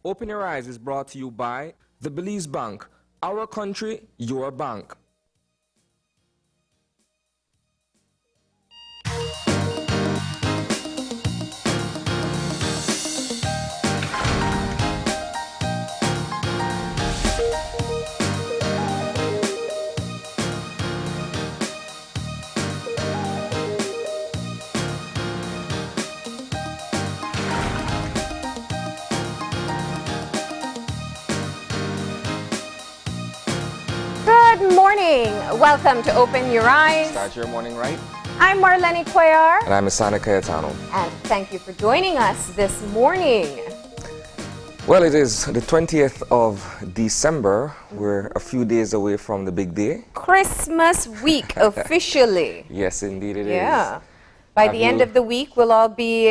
Open Your Eyes is brought to you by the Belize Bank. Our country, your bank. Good morning. Welcome to Open Your Eyes. Start your morning right. I'm Marlene Cuellar. And I'm Isana Cayetano. And thank you for joining us this morning. Well, it is the 20th of December. We're a few days away from the big day. Christmas week, officially. Yes, indeed it is. Yeah. By the end of the week, we'll all be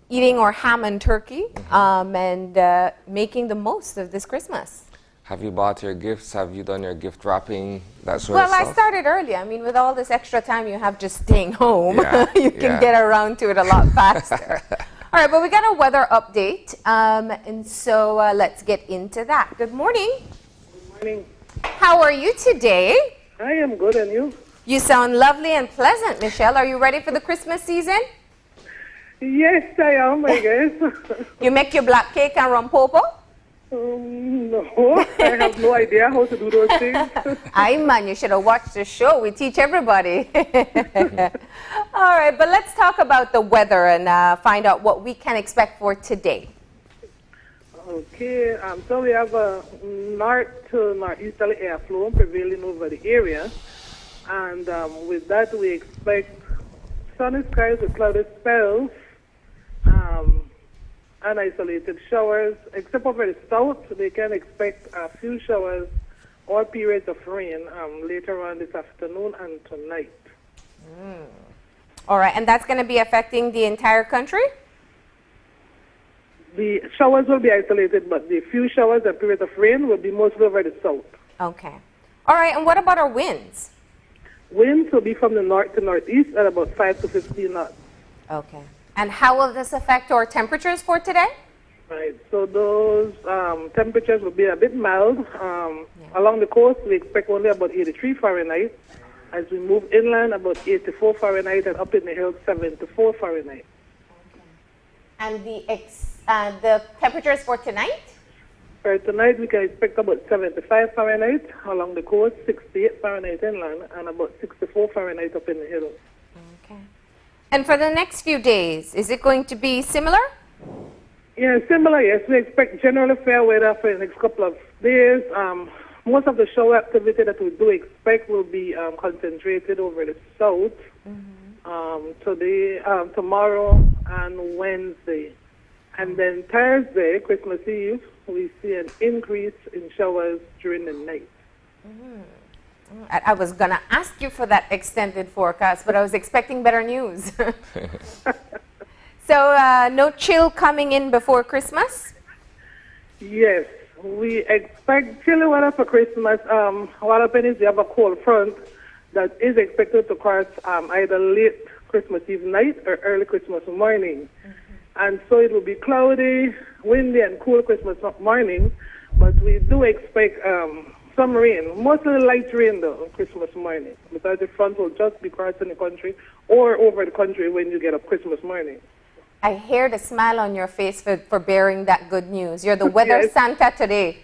eating our ham and turkey and making the most of this Christmas. Have you bought your gifts? Have you done your gift wrapping? That sort of Well, stuff? I started early. I mean, with all this extra time you have just staying home, Yeah, you can get around to it a lot faster. All right, but we got a weather update, and so let's get into that. Good morning. Good morning. How are you today? I am good, and you? You sound lovely and pleasant, Michelle. Are you ready for the Christmas season? Yes, I am, I guess. You make your black cake and rum popo? No, I have no idea how to do those things. Aye, man, you should have watched the show. We teach everybody. All right, but let's talk about the weather and find out what we can expect for today. Okay, so we have a north to northeasterly airflow prevailing over the area. And with that, we expect sunny skies with cloudy spells. Unisolated showers, except over the south, they can expect a few showers or periods of rain later on this afternoon and tonight. All right, and that's going to be affecting the entire country? The showers will be isolated, but the few showers and periods of rain will be mostly over the south. Okay. All right, and what about our winds? Winds will be from the north to northeast at about 5 to 15 knots. Okay. And how will this affect our temperatures for today? Right, so those temperatures will be a bit mild. Along the coast, we expect only about 83 Fahrenheit. As we move inland, about 84 Fahrenheit, and up in the hills, 74 Fahrenheit. Okay. And the temperatures for tonight? For tonight, we can expect about 75 Fahrenheit along the coast, 68 Fahrenheit inland, and about 64 Fahrenheit up in the hills. Okay. And for the next few days, is it going to be similar? Yeah, similar, yes. We expect generally fair weather for the next couple of days. Most of the shower activity that we do expect will be concentrated over the south today, tomorrow, and Wednesday. And then Thursday, Christmas Eve, we see an increase in showers during the night. I was going to ask you for that extended forecast, but I was expecting better news. So no chill coming in before Christmas? Yes, we expect chilly weather for Christmas. What happens is we have a cold front that is expected to cross either late Christmas Eve night or early Christmas morning. And so it will be cloudy, windy, and cool Christmas morning, but we do expect some rain, mostly light rain though, on Christmas morning, because the front will just be crossing the country or over the country when you get up Christmas morning. I hear the smile on your face for bearing that good news. You're the weather Santa today.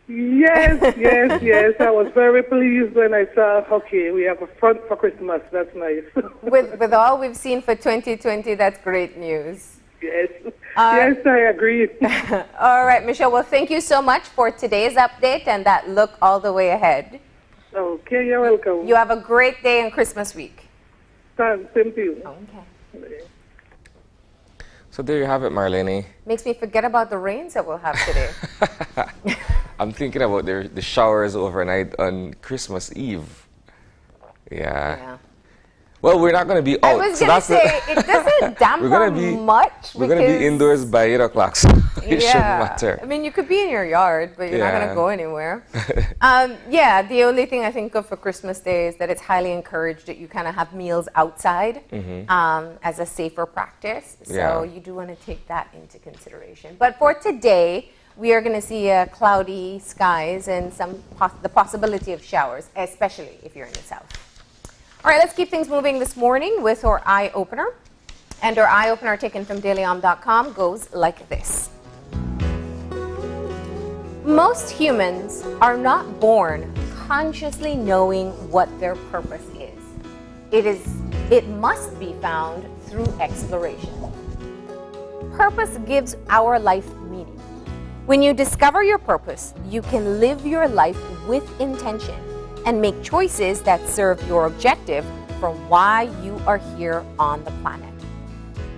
Yes, yes, yes. I was very pleased when I saw, okay, we have a front for Christmas. That's nice. With all we've seen for 2020, that's great news. Yes, yes, I agree. All right, Michelle. Well, thank you so much for today's update and that look all the way ahead. Okay, you're welcome. You have a great day and Christmas week. Same to you. Okay. So there you have it, Marlene. Makes me forget about the rains that we'll have today. I'm thinking about the showers overnight on Christmas Eve. Yeah. Well, we're not going to be out. I was going to say, it doesn't damp much. We're going to be indoors by 8 o'clock. it shouldn't matter. I mean, you could be in your yard, but you're not going to go anywhere. Yeah, the only thing I think of for Christmas Day is that it's highly encouraged that you kind of have meals outside as a safer practice. So you do want to take that into consideration. But for today, we are going to see cloudy skies and the possibility of showers, especially if you're in the south. All right, let's keep things moving this morning with our eye opener. And our eye opener taken from dailyom.com goes like this. Most humans are not born consciously knowing what their purpose is. It must be found through exploration. Purpose gives our life meaning. When you discover your purpose, you can live your life with intention and make choices that serve your objective for why you are here on the planet.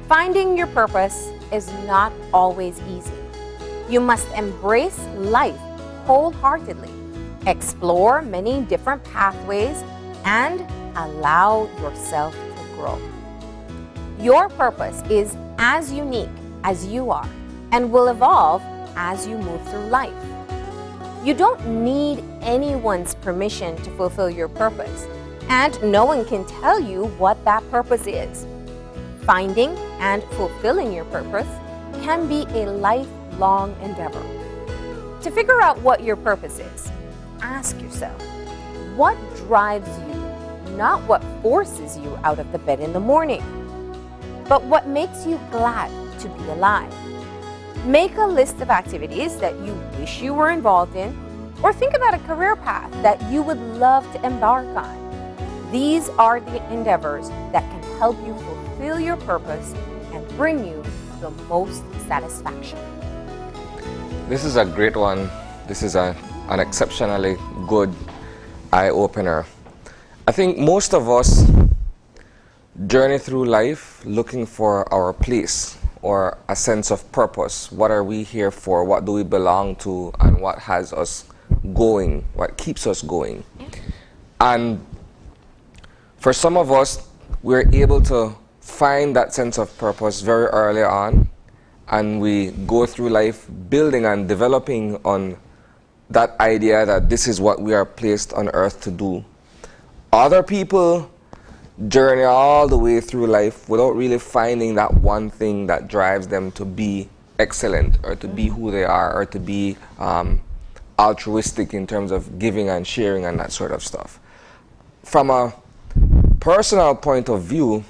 Finding your purpose is not always easy. You must embrace life wholeheartedly, explore many different pathways, and allow yourself to grow. Your purpose is as unique as you are and will evolve as you move through life. You don't need anyone's permission to fulfill your purpose, and no one can tell you what that purpose is. Finding and fulfilling your purpose can be a lifelong endeavor. To figure out what your purpose is, ask yourself, what drives you, not what forces you out of the bed in the morning, but what makes you glad to be alive. Make a list of activities that you wish you were involved in, or think about a career path that you would love to embark on. These are the endeavors that can help you fulfill your purpose and bring you the most satisfaction. This is a great one. This is an exceptionally good eye-opener. I think most of us journey through life looking for our place or a sense of purpose. What are we here for? What do we belong to? And what has us going? What keeps us going? And for some of us, we're able to find that sense of purpose very early on, and we go through life building and developing on that idea that this is what we are placed on earth to do. Other people journey all the way through life without really finding that one thing that drives them to be excellent or to be who they are or to be altruistic in terms of giving and sharing and that sort of stuff. From a personal point of view,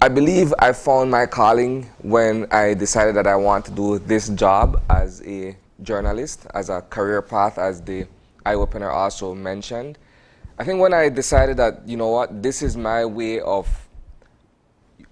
I believe I found my calling when I decided that I want to do this job as a journalist, as a career path, as the eye-opener also mentioned. I think when I decided that, you know what, this is my way of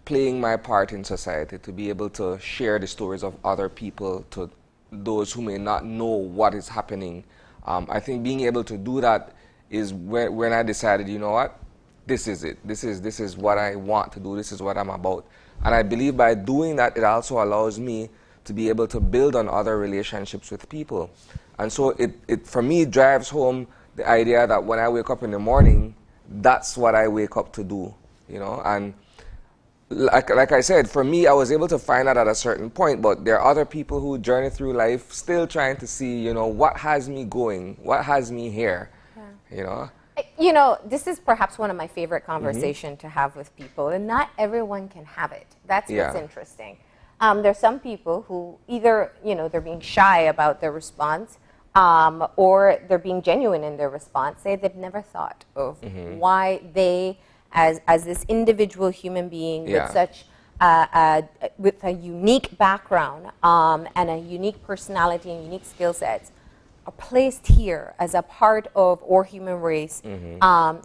playing my part in society, to be able to share the stories of other people to those who may not know what is happening. I think being able to do that is when I decided, you know what, this is it. This is what I want to do. This is what I'm about. And I believe by doing that, it also allows me to be able to build on other relationships with people. And so it for me, drives home the idea that when I wake up in the morning, that's what I wake up to do, you know. And like I said, for me, I was able to find that at a certain point, but there are other people who journey through life still trying to see, you know, what has me going, what has me here, you know. You know, this is perhaps one of my favorite conversations to have with people, and not everyone can have it. That's what's interesting. There's some people who either, you know, they're being shy about their response, or they're being genuine in their response. Say they've never thought of why they, as this individual human being with such with a unique background and a unique personality and unique skill sets, are placed here as a part of our human race,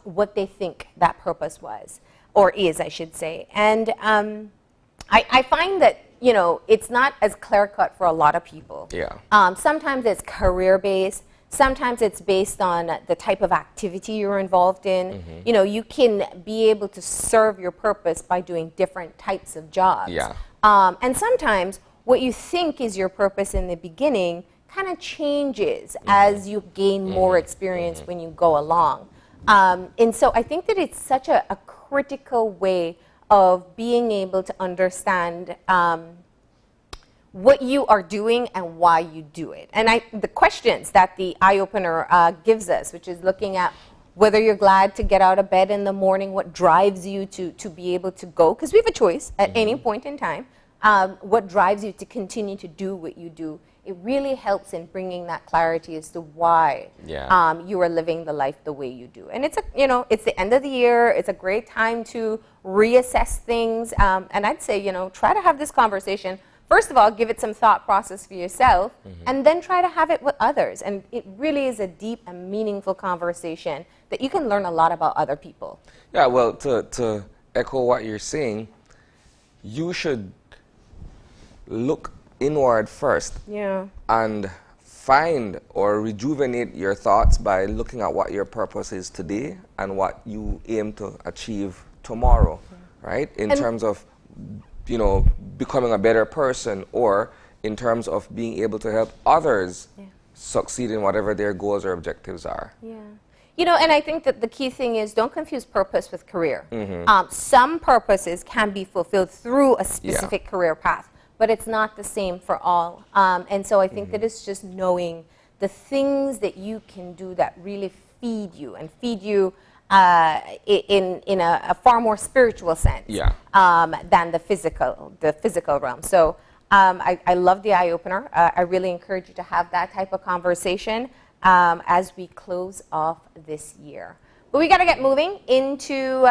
what they think that purpose was, or is, I should say. And I find that, you know, it's not as clear-cut for a lot of people. Sometimes it's career-based. Sometimes it's based on the type of activity you're involved in. You know, you can be able to serve your purpose by doing different types of jobs. And sometimes what you think is your purpose in the beginning kind of changes as you gain more experience when you go along. And so I think that it's such a critical way of being able to understand what you are doing and why you do it. And the questions that the eye opener gives us, which is looking at whether you're glad to get out of bed in the morning, what drives you to be able to go, because we have a choice at any point in time, what drives you to continue to do what you do. It really helps in bringing that clarity as to why you are living the life the way you do. And it's it's the end of the year. It's a great time to reassess things. And I'd say, try to have this conversation. First of all, give it some thought process for yourself, and then try to have it with others. And it really is a deep and meaningful conversation that you can learn a lot about other people. Yeah, well, to echo what you're saying, you should look inward first and find or rejuvenate your thoughts by looking at what your purpose is today and what you aim to achieve tomorrow, right? In terms of becoming a better person, or in terms of being able to help others succeed in whatever their goals or objectives are. And I think that the key thing is don't confuse purpose with career. Some purposes can be fulfilled through a specific career path, but it's not the same for all. And so I think that it's just knowing the things that you can do that really feed you and feed you in a far more spiritual sense than the physical realm. So I love the eye opener. I really encourage you to have that type of conversation as we close off this year. But we got to get moving into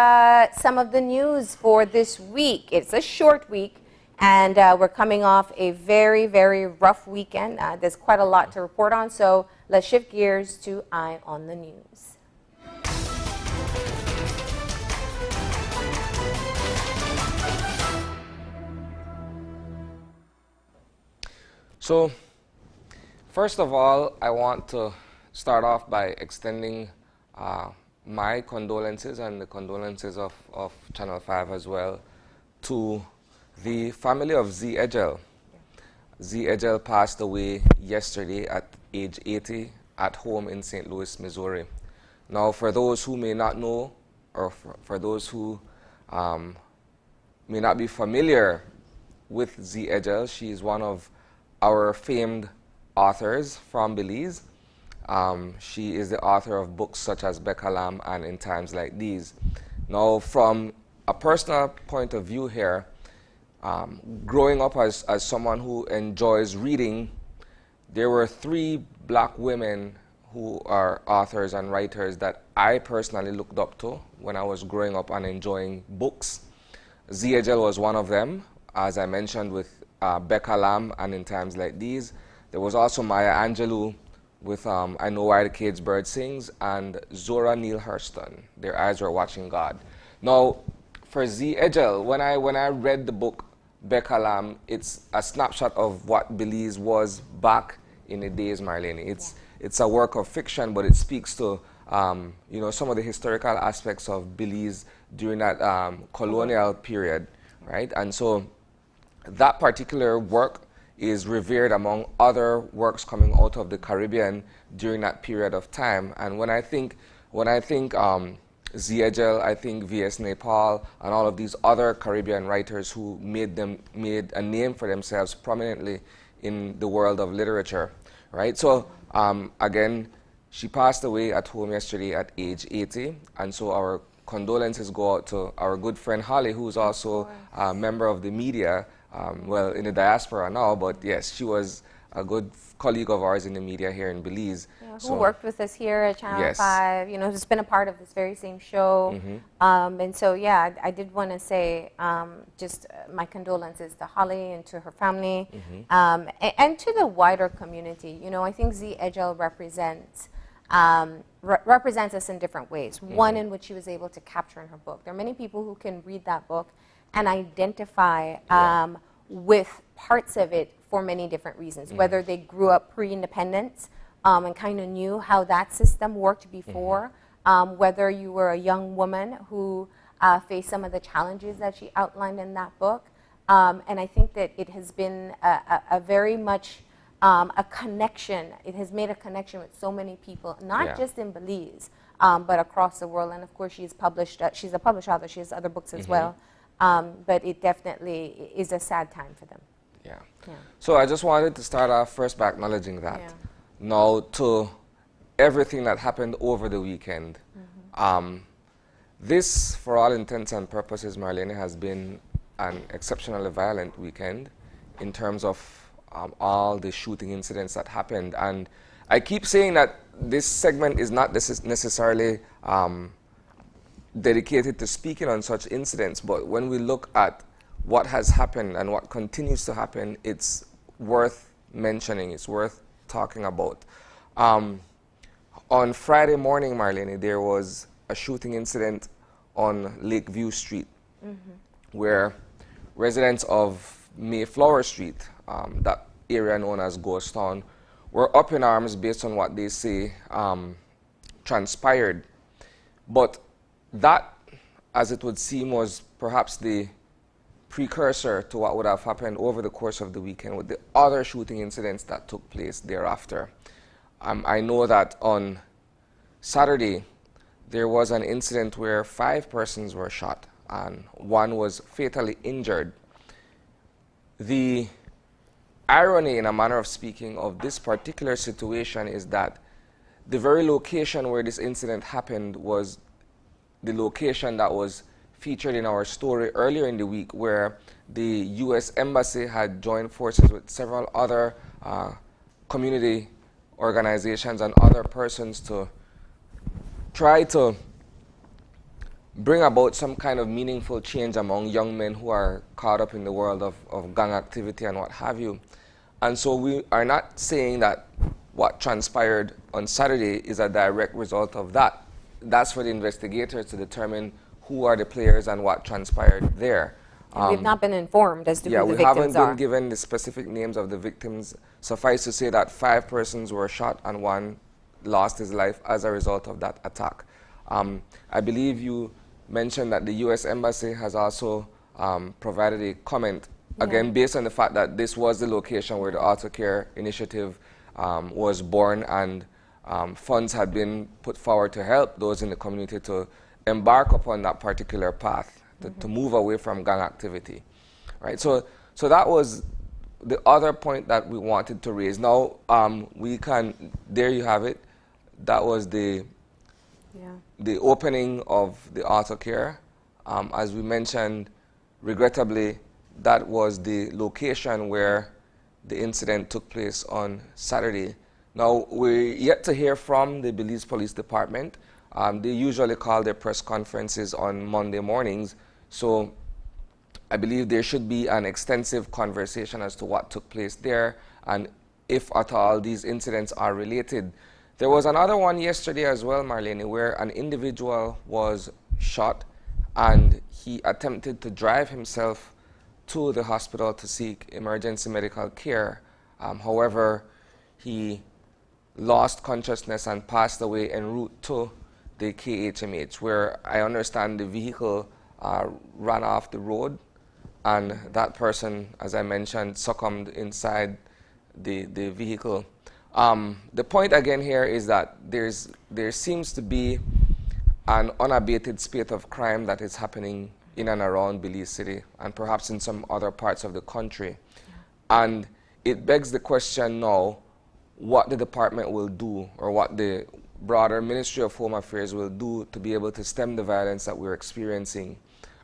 some of the news for this week. It's a short week, and we're coming off a very, very rough weekend. There's quite a lot to report on, so let's shift gears to Eye on the News. So, first of all, I want to start off by extending my condolences and the condolences of Channel 5 as well to the family of Z. Edgel. Z. Edgel passed away yesterday at age 80 at home in St. Louis, Missouri. Now, for those who may not know, or for those who may not be familiar with Z. Edgel, she is one of our famed authors from Belize. She is the author of books such as Becca Lamb and In Times Like These. Now, from a personal point of view here, growing up as someone who enjoys reading, there were 3 black women who are authors and writers that I personally looked up to when I was growing up and enjoying books. Z. Edgel was one of them, as I mentioned, with Becca Lamb and In Times Like These. There was also Maya Angelou with I Know Why the Caged Bird Sings, and Zora Neale Hurston, Their Eyes Were Watching God. Now, for Z. Edgel, when I read the book Becca Lamb, it's a snapshot of what Belize was back in the days, Marlene. It's a work of fiction, but it speaks to some of the historical aspects of Belize during that colonial period, right? And so that particular work is revered among other works coming out of the Caribbean during that period of time. And when I think Z. Edgel, I think V.S. Naipaul, and all of these other Caribbean writers who made a name for themselves prominently in the world of literature, right? So again, she passed away at home yesterday at age 80, and so our condolences go out to our good friend Holly, who's also a member of the media, well, in the diaspora now, but yes, she was a good colleague of ours in the media here in Belize. Yeah, who worked with us here at Channel 5, who's been a part of this very same show. And so, yeah, I did want to say just my condolences to Holly and to her family, and to the wider community. I think Z. Edgel represents us in different ways. One in which she was able to capture in her book. There are many people who can read that book and identify with parts of it for many different reasons, whether they grew up pre-independence and kind of knew how that system worked before, whether you were a young woman who faced some of the challenges that she outlined in that book. And I think that it has been a very much a connection. It has made a connection with so many people, not just in Belize, but across the world. And of course, she's a published author. She has other books as well. But it definitely is a sad time for them. Yeah. Yeah. So I just wanted to start off first by acknowledging that. Yeah. Now, to everything that happened over the weekend, this, for all intents and purposes, Marlene, has been an exceptionally violent weekend in terms of all the shooting incidents that happened. And I keep saying that this segment is not necessarily dedicated to speaking on such incidents, but when we look at what has happened and what continues to happen, it's worth mentioning, it's worth talking about. On Friday morning, Marlene, there was a shooting incident on Lakeview Street where residents of Mayflower Street, that area known as Ghost Town, were up in arms based on what they say transpired. But that, as it would seem, was perhaps the precursor to what would have happened over the course of the weekend with the other shooting incidents that took place thereafter. I know that on Saturday, there was an incident where 5 persons were shot and 1 was fatally injured. The irony, in a manner of speaking, of this particular situation is that the very location where this incident happened was the location that was featured in our story earlier in the week, where the U.S. Embassy had joined forces with several other community organizations and other persons to try to bring about some kind of meaningful change among young men who are caught up in the world of gang activity and what have you. And so we are not saying that what transpired on Saturday is a direct result of that. That's for the investigators to determine who are the players and what transpired there. We've not been informed as to Yeah, who the we victims haven't are. been given the specific names of the victims. Suffice to say that 5 persons were shot and 1 lost his life as a result of that attack. I believe you mentioned that the U.S. Embassy has also provided a comment, again, based on the fact that this was the location where the Auto Care initiative was born, and funds had been put forward to help those in the community to embark upon that particular path, to move away from gang activity. Right? So that was the other point that we wanted to raise. Now, there you have it. That was the opening of the Auto Care. As we mentioned, regrettably, that was the location where the incident took place on Saturday. Now, we're yet to hear from the Belize Police Department. They usually call their press conferences on Monday mornings, so I believe there should be an extensive conversation as to what took place there and if at all these incidents are related. There was another one yesterday as well, Marlene, where an individual was shot and he attempted to drive himself to the hospital to seek emergency medical care. However, he lost consciousness and passed away en route to the KHMH, where I understand the vehicle ran off the road, and that person, as I mentioned, succumbed inside the vehicle. The point again here is that there seems to be an unabated spate of crime that is happening in and around Belize City and perhaps in some other parts of the country. And it begs the question now, what the department will do, or what the broader Ministry of Home Affairs will do to be able to stem the violence that we're experiencing.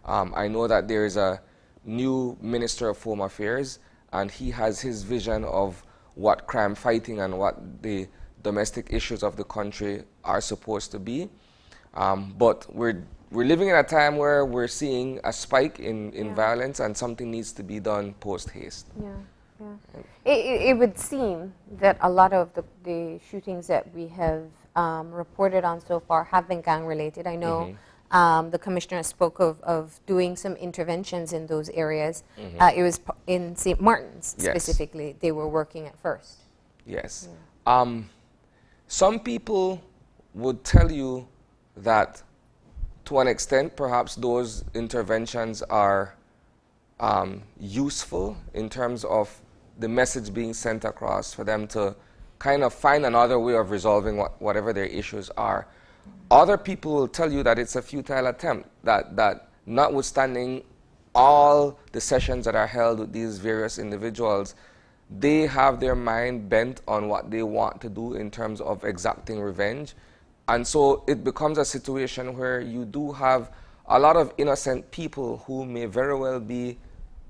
I know that there is a new Minister of Home Affairs, and he has his vision of what crime fighting and what the domestic issues of the country are supposed to be. But we're living in a time where we're seeing a spike in violence, and something needs to be done post-haste. It would seem that a lot of the shootings that we have reported on so far have been gang-related. I know the commissioner spoke of doing some interventions in those areas. It was in St. Martin's specifically they were working at first. Yes. Some people would tell you that to an extent perhaps those interventions are useful in terms of the message being sent across for them to kind of find another way of resolving whatever their issues are. Other people will tell you that it's a futile attempt, that notwithstanding all the sessions that are held with these various individuals, they have their mind bent on what they want to do in terms of exacting revenge. And so it becomes a situation where you do have a lot of innocent people who may very well be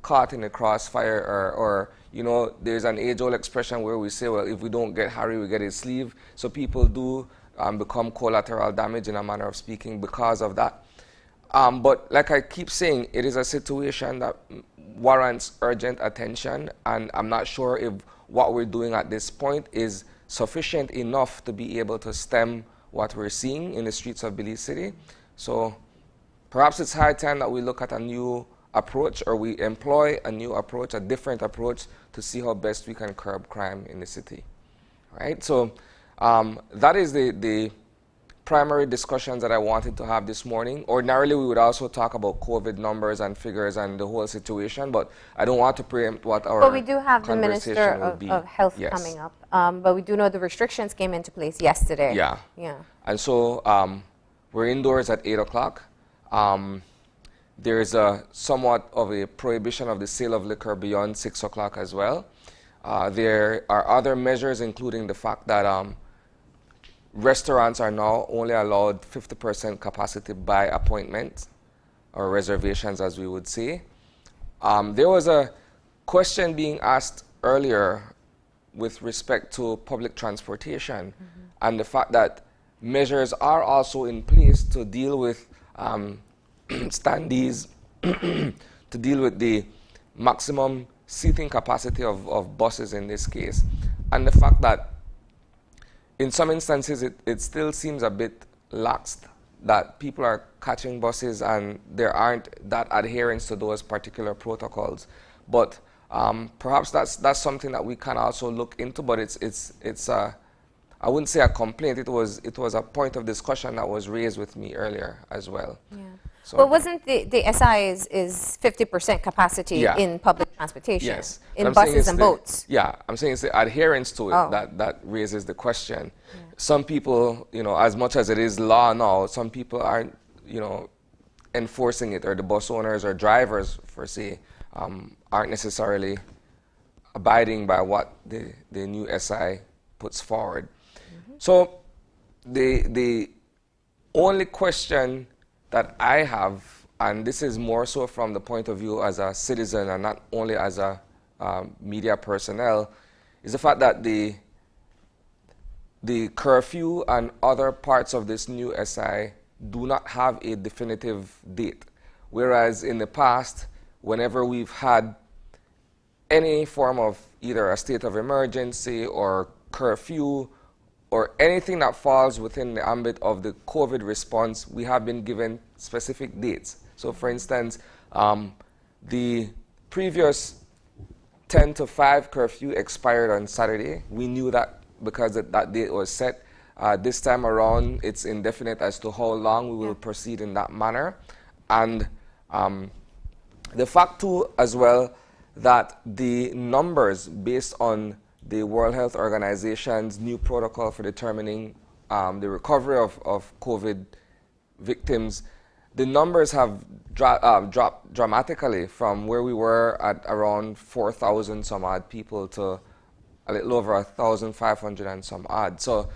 caught in the crossfire, or you know, there's an age-old expression where we say, well, if we don't get Harry, we get his sleeve. So people do become collateral damage, in a manner of speaking, because of that. But like I keep saying, it is a situation that warrants urgent attention, and I'm not sure if what we're doing at this point is sufficient enough to be able to stem what we're seeing in the streets of Belize City. So perhaps it's high time that we look at a new approach, or we employ a new approach, a different approach, to see how best we can curb crime in the city. Right? So that is the primary discussions that I wanted to have this morning. Ordinarily, we would also talk about COVID numbers and figures and the whole situation, but I don't want to preempt what our But we do have the conversation Minister will be. of Health Yes. coming up. But we do know the restrictions came into place yesterday. Yeah. Yeah. And so we're indoors at 8 o'clock. There's somewhat of a prohibition of the sale of liquor beyond 6 o'clock as well. There are other measures, including the fact that restaurants are now only allowed 50% capacity by appointment, or reservations, as we would say. There was a question being asked earlier with respect to public transportation, and the fact that measures are also in place to deal with standees, to deal with the maximum seating capacity of buses in this case. And the fact that in some instances it still seems a bit lax, that people are catching buses and there aren't that adherence to those particular protocols. But perhaps that's something that we can also look into, but it's I wouldn't say a complaint, it was a point of discussion that was raised with me earlier as well. Yeah. So Well, wasn't the SI is 50% capacity Yeah. in public transportation? yes. But In I'm saying buses it's and the- boats? Yeah, I'm saying it's the adherence to it Oh. that raises the question. Some people, you know, as much as it is law now, some people aren't, you know, enforcing it, or the bus owners or drivers, per se, aren't necessarily abiding by what the new SI puts forward. So the only question that I have, and this is more so from the point of view as a citizen and not only as a media personnel, is the fact that the curfew and other parts of this new SI do not have a definitive date. Whereas in the past, whenever we've had any form of either a state of emergency or curfew or anything that falls within the ambit of the COVID response, we have been given specific dates. So for instance, the previous 10 to 5 curfew expired on Saturday. We knew that because that date was set. This time around, it's indefinite as to how long we will proceed in that manner. And the fact too as well that the numbers based on the World Health Organization's new protocol for determining the recovery of COVID victims, the numbers have dropped dramatically from where we were at around 4,000 some odd people to a little over 1,500 and some odd. So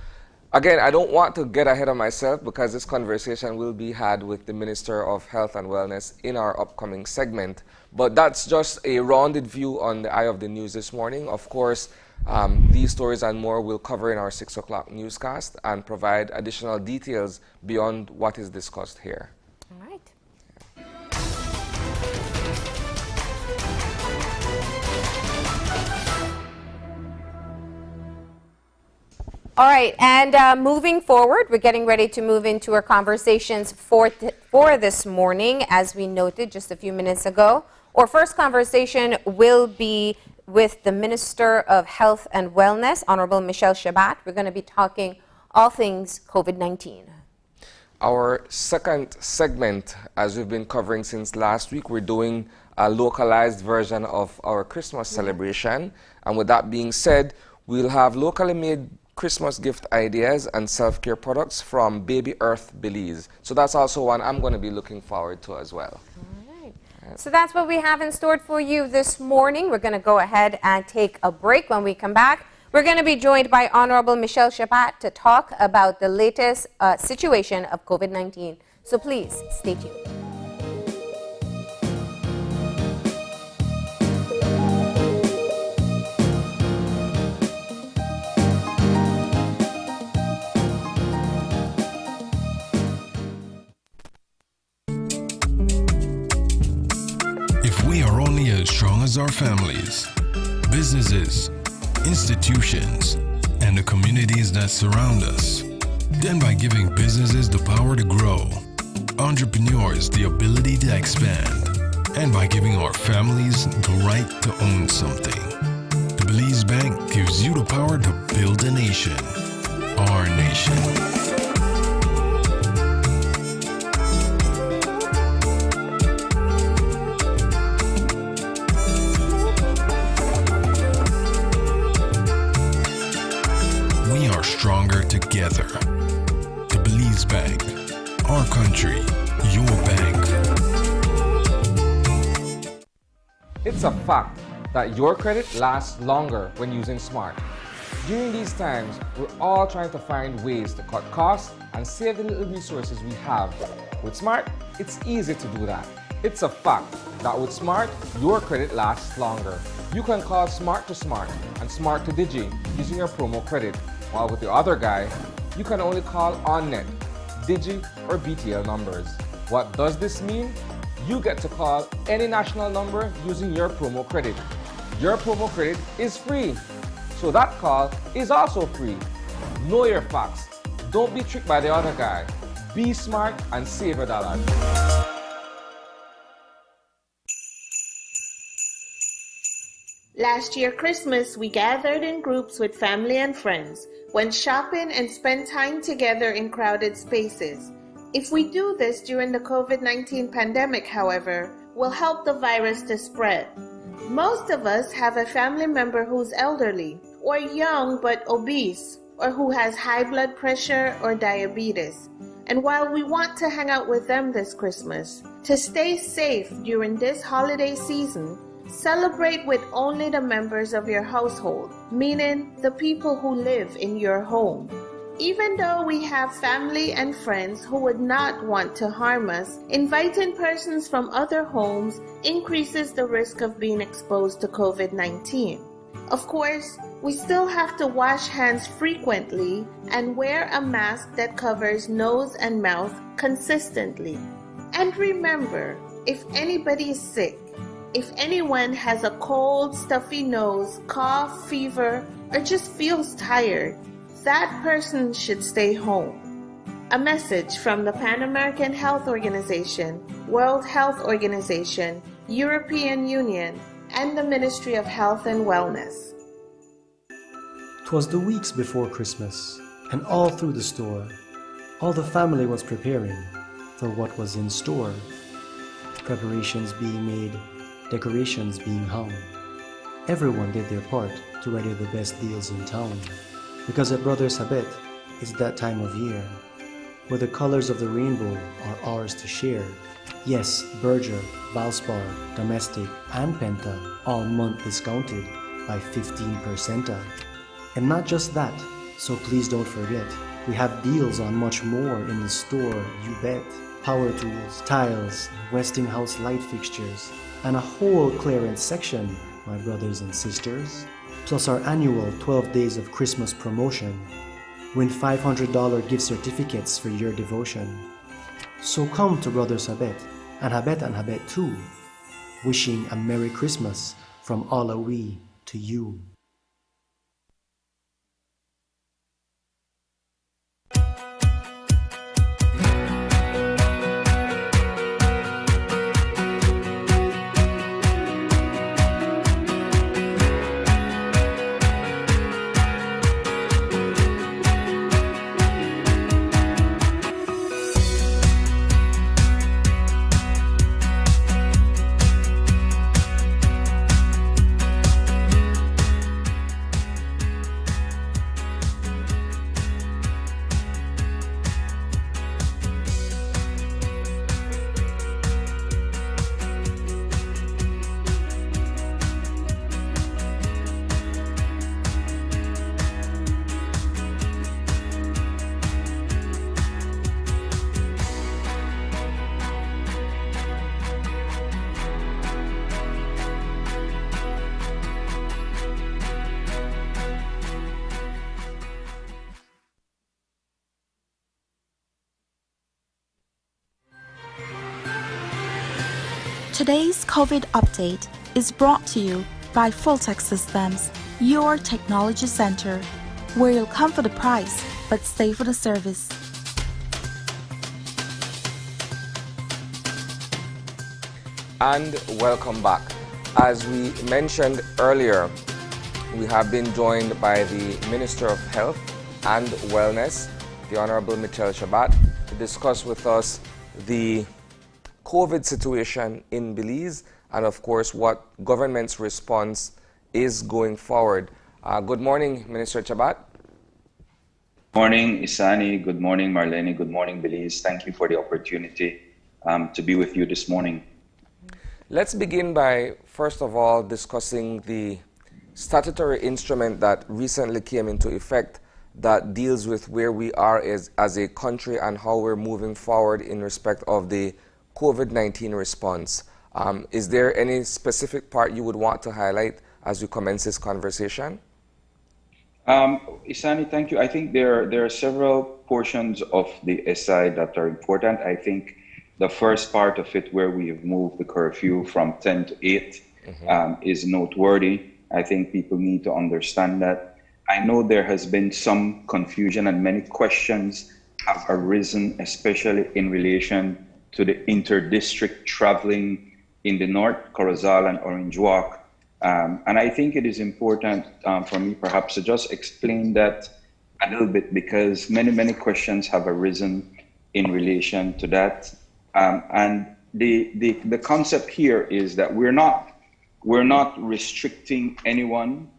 again, I don't want to get ahead of myself because this conversation will be had with the Minister of Health and Wellness in our upcoming segment. But that's just a rounded view on the eye of the news this morning. Of course, these stories and more we'll cover in our 6 o'clock newscast and provide additional details beyond what is discussed here. All right. All right, and moving forward, we're getting ready to move into our conversations for this morning, as we noted just a few minutes ago. Our first conversation will be with the Minister of Health and Wellness, Honorable Michelle Shabat. We're going to be talking all things COVID-19. Our second segment, as we've been covering since last week, we're doing a localized version of our Christmas celebration. And with that being said, we'll have locally made Christmas gift ideas and self-care products from Baby Earth Belize. So that's also one I'm going to be looking forward to as well. All right. So that's what we have in store for you this morning. We're going to go ahead and take a break. When we come back, we're going to be joined by Honorable Michelle Chapat to talk about the latest situation of COVID-19. So please stay tuned. If we are only as strong as our families, businesses, institutions, and the communities that surround us, then by giving businesses the power to grow, entrepreneurs the ability to expand, and by giving our families the right to own something, the Belize Bank gives you the power to build a nation, our nation. We are stronger together. The Belize Bank. Our country. Your bank. It's a fact that your credit lasts longer when using Smart. During these times, we're all trying to find ways to cut costs and save the little resources we have. With Smart, it's easy to do that. It's a fact that with Smart, your credit lasts longer. You can call Smart to Smart and Smart to Digi using your promo credit, while with the other guy, you can only call on-net, Digi, or BTL numbers. What does this mean? You get to call any national number using your promo credit. Your promo credit is free, so that call is also free. Know your facts. Don't be tricked by the other guy. Be smart and save your dollars. Last year Christmas, we gathered in groups with family and friends, went shopping and spent time together in crowded spaces. If we do this during the COVID-19 pandemic, however, we'll help the virus to spread. Most of us have a family member who's elderly, or young but obese, or who has high blood pressure or diabetes. And while we want to hang out with them this Christmas, to stay safe during this holiday season, celebrate with only the members of your household, meaning the people who live in your home. Even though we have family and friends who would not want to harm us, inviting persons from other homes increases the risk of being exposed to COVID-19. Of course, we still have to wash hands frequently and wear a mask that covers nose and mouth consistently. And remember, if anybody is sick, if anyone has a cold, stuffy nose, cough, fever, or just feels tired, that person should stay home. A message from the Pan American Health Organization, World Health Organization, European Union, and the Ministry of Health and Wellness. 'Twas the weeks before Christmas, and all through the store, all the family was preparing for what was in store. Preparations being made, decorations being hung. Everyone did their part to ready the best deals in town. Because at Brothers Habet, it's that time of year where the colors of the rainbow are ours to share. Yes, Berger, Valspar, Domestic, and Penta, all month discounted by 15%. And not just that, so please don't forget, we have deals on much more in the store, you bet. Power tools, tiles, Westinghouse light fixtures, and a whole clearance section, my brothers and sisters. Plus our annual 12 Days of Christmas promotion. Win $500 gift certificates for your devotion. So come to Brothers Habet and Habet too. Wishing a Merry Christmas from all of we to you. Today's COVID update is brought to you by Fulltech Systems, your technology center, where you'll come for the price but stay for the service. And welcome back. As we mentioned earlier, we have been joined by the Minister of Health and Wellness, the Honorable Michelle Shabat, to discuss with us the COVID situation in Belize and, of course, what government's response is going forward. Good morning, Minister Shabat. Morning, Isani. Good morning, Marlene. Good morning, Belize. Thank you for the opportunity to be with you this morning. Let's begin by, first of all, discussing the statutory instrument that recently came into effect that deals with where we are as a country and how we're moving forward in respect of the COVID-19 response. Is there any specific part you would want to highlight as we commence this conversation? Isani, thank you. I think there are several portions of the SI that are important. I think the first part of it, where we have moved the curfew from 10 to 8, is noteworthy. I think people need to understand that. I know there has been some confusion and many questions have arisen, especially in relation to the inter-district traveling in the north, Corozal and Orange Walk. And I think it is important for me perhaps to just explain that a little bit, because many questions have arisen in relation to that. And the concept here is that we're not restricting anyone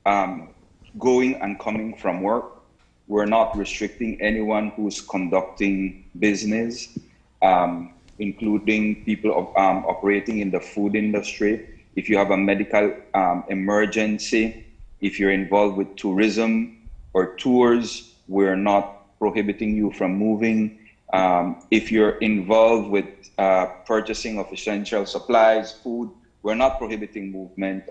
going and coming from work. We're not restricting anyone who's conducting business, including people operating in the food industry. If you have a medical emergency, if you're involved with tourism or tours, we're not prohibiting you from moving. If you're involved with purchasing of essential supplies, food, we're not prohibiting movement.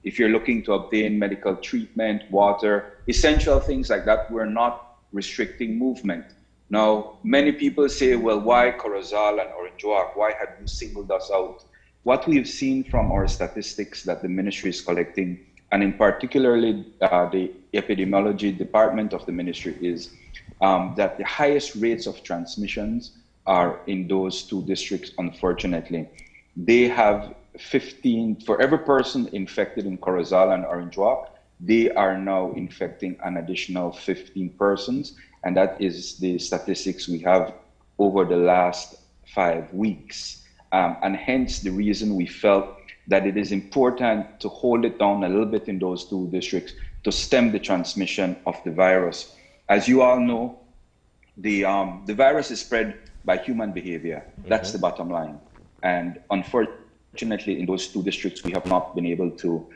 If you're looking to obtain medical treatment, water, essential things like that, we're not restricting movement. Now, many people say, well, why Corozal and Orange Walk? Why have you singled us out? What we've seen from our statistics that the ministry is collecting, and in particularly the epidemiology department of the ministry, is that the highest rates of transmissions are in those two districts, unfortunately. They have 15, for every person infected in Corozal and Orange Walk, they are now infecting an additional 15 persons. And that is the statistics we have over the last 5 weeks. And hence the reason we felt that it is important to hold it down a little bit in those two districts to stem the transmission of the virus. As you all know, the virus is spread by human behavior. That's the bottom line. And unfortunately, in those two districts, we have not been able to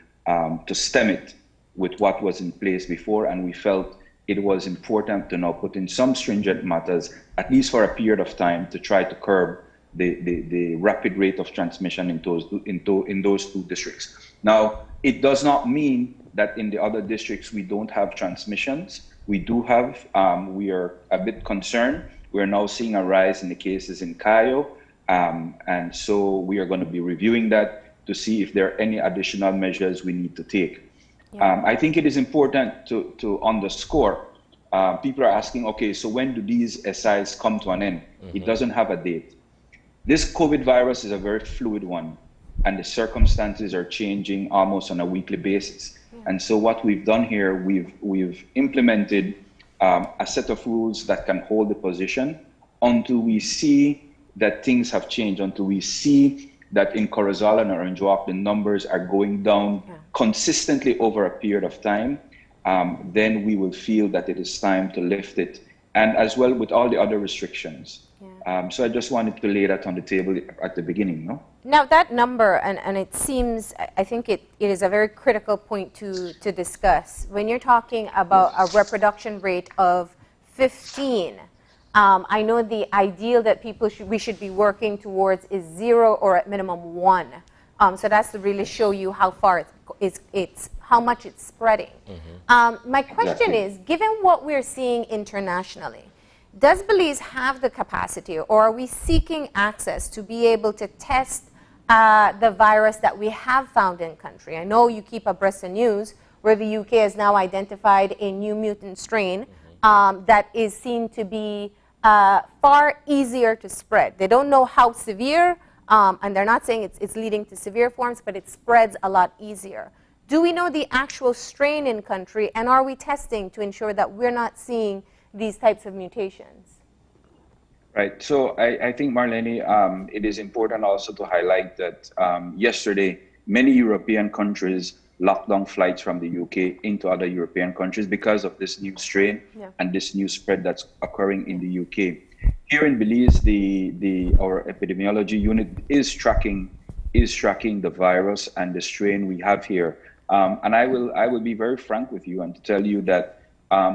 stem it with what was in place before. And we felt it was important to now put in some stringent matters, at least for a period of time, to try to curb the rapid rate of transmission in those two districts. Now, it does not mean that in the other districts we don't have transmissions. We do have. We are a bit concerned. We're now seeing a rise in the cases in Cayo, and so we are going to be reviewing that to see if there are any additional measures we need to take. I think it is important to underscore. People are asking, okay, so when do these SIs come to an end? It doesn't have a date. This COVID virus is a very fluid one, and the circumstances are changing almost on a weekly basis. And so what we've done here, we've implemented a set of rules that can hold the position until we see that things have changed, until we see that in Corozal and Orange Walk, the numbers are going down consistently over a period of time. Then we will feel that it is time to lift it. And as well with all the other restrictions. So I just wanted to lay that on the table at the beginning. No? Now that number, and it seems, I think it is a very critical point to discuss. When you're talking about a reproduction rate of 15, I know the ideal that we should be working towards is 0 or at minimum 1. So that's to really show you how far it's how much it's spreading. My question is, given what we're seeing internationally, does Belize have the capacity, or are we seeking access to be able to test the virus that we have found in country? I know you keep abreast of news where the UK has now identified a new mutant strain that is seen to be far easier to spread. They don't know how severe, and they're not saying it's leading to severe forms, but it spreads a lot easier. Do we know the actual strain in country, and are we testing to ensure that we're not seeing these types of mutations? Right. So I think, Marlene, it is important also to highlight that yesterday, many European countries locked down flights from the UK into other European countries because of this new strain and this new spread that's occurring in the UK. Here in Belize, our epidemiology unit is tracking the virus and the strain we have here. And I will be very frank with you and to tell you that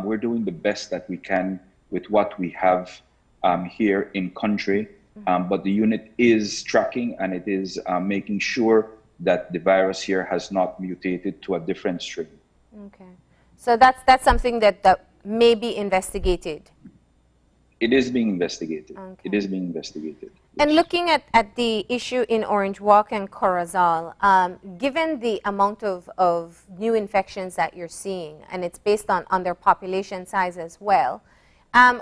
we're doing the best that we can with what we have here in country, but the unit is tracking and it is making sure that the virus here has not mutated to a different strain. Okay, so that's something that may be investigated. It is being investigated. Okay. It is being investigated. And looking at the issue in Orange Walk and Corozal, given the amount of new infections that you're seeing, and it's based on their population size as well,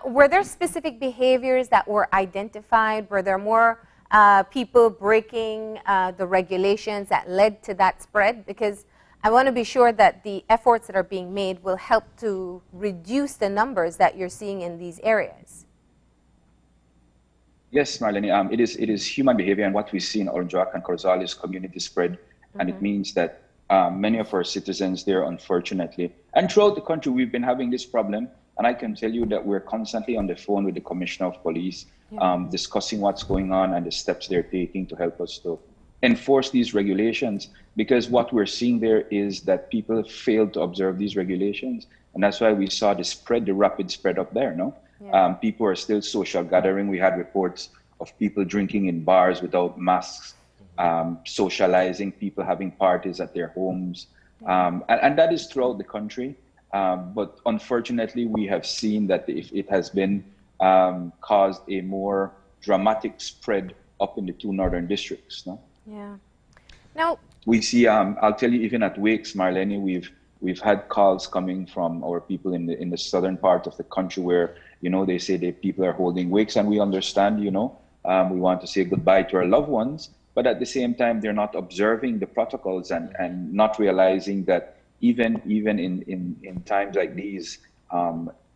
were there specific behaviors that were identified? Were there more people breaking the regulations that led to that spread? Because I want to be sure that the efforts that are being made will help to reduce the numbers that you're seeing in these areas. Yes, Marlene, it is human behavior, and what we see in Orange Walk and Corozal is community spread, and it means that many of our citizens there, unfortunately, and throughout the country, we've been having this problem. And I can tell you that we're constantly on the phone with the Commissioner of Police, discussing what's going on and the steps they're taking to help us to enforce these regulations. Because what we're seeing there is that people fail to observe these regulations. And that's why we saw the rapid spread up there, no? People are still social gathering. We had reports of people drinking in bars without masks, socializing, people having parties at their homes. And that is throughout the country. But unfortunately, we have seen that it has been caused a more dramatic spread up in the two northern districts. No? Yeah. Now we see. I'll tell you, even at wakes, Marlene, we've had calls coming from our people in the southern part of the country where they say that people are holding wakes, and we understand. We want to say goodbye to our loved ones, but at the same time, they're not observing the protocols and not realizing that. Even in times like these,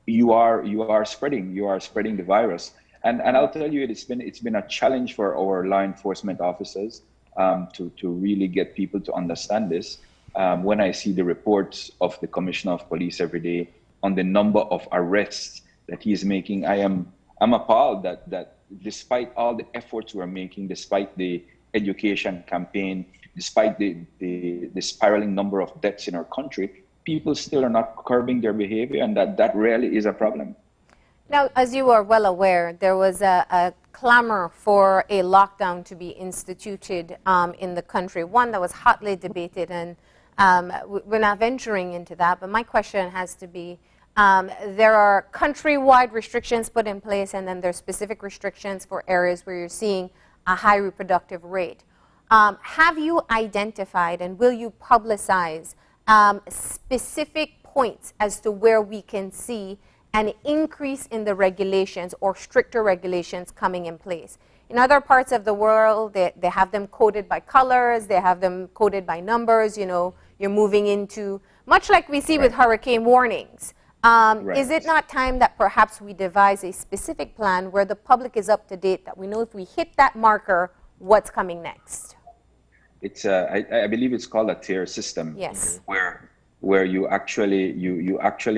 you are spreading the virus, and I'll tell you, it's been a challenge for our law enforcement officers to really get people to understand this. When I see the reports of the Commissioner of Police every day on the number of arrests that he is making, I'm appalled that despite all the efforts we're making, despite the education campaign, despite the spiraling number of deaths in our country, people still are not curbing their behavior, and that really is a problem. Now, as you are well aware, there was a clamor for a lockdown to be instituted in the country, one that was hotly debated, and we're not venturing into that, but my question has to be, there are countrywide restrictions put in place, and then there's specific restrictions for areas where you're seeing a high reproductive rate. Have you identified and will you publicize specific points as to where we can see an increase in the regulations or stricter regulations coming in place? In other parts of the world, they have them coded by colors, they have them coded by numbers, you're moving into, much like we see with hurricane warnings. Is it not time that perhaps we devise a specific plan where the public is up to date, that we know if we hit that marker, what's coming next? It's I believe it's called a tier system. Yes. Where you actually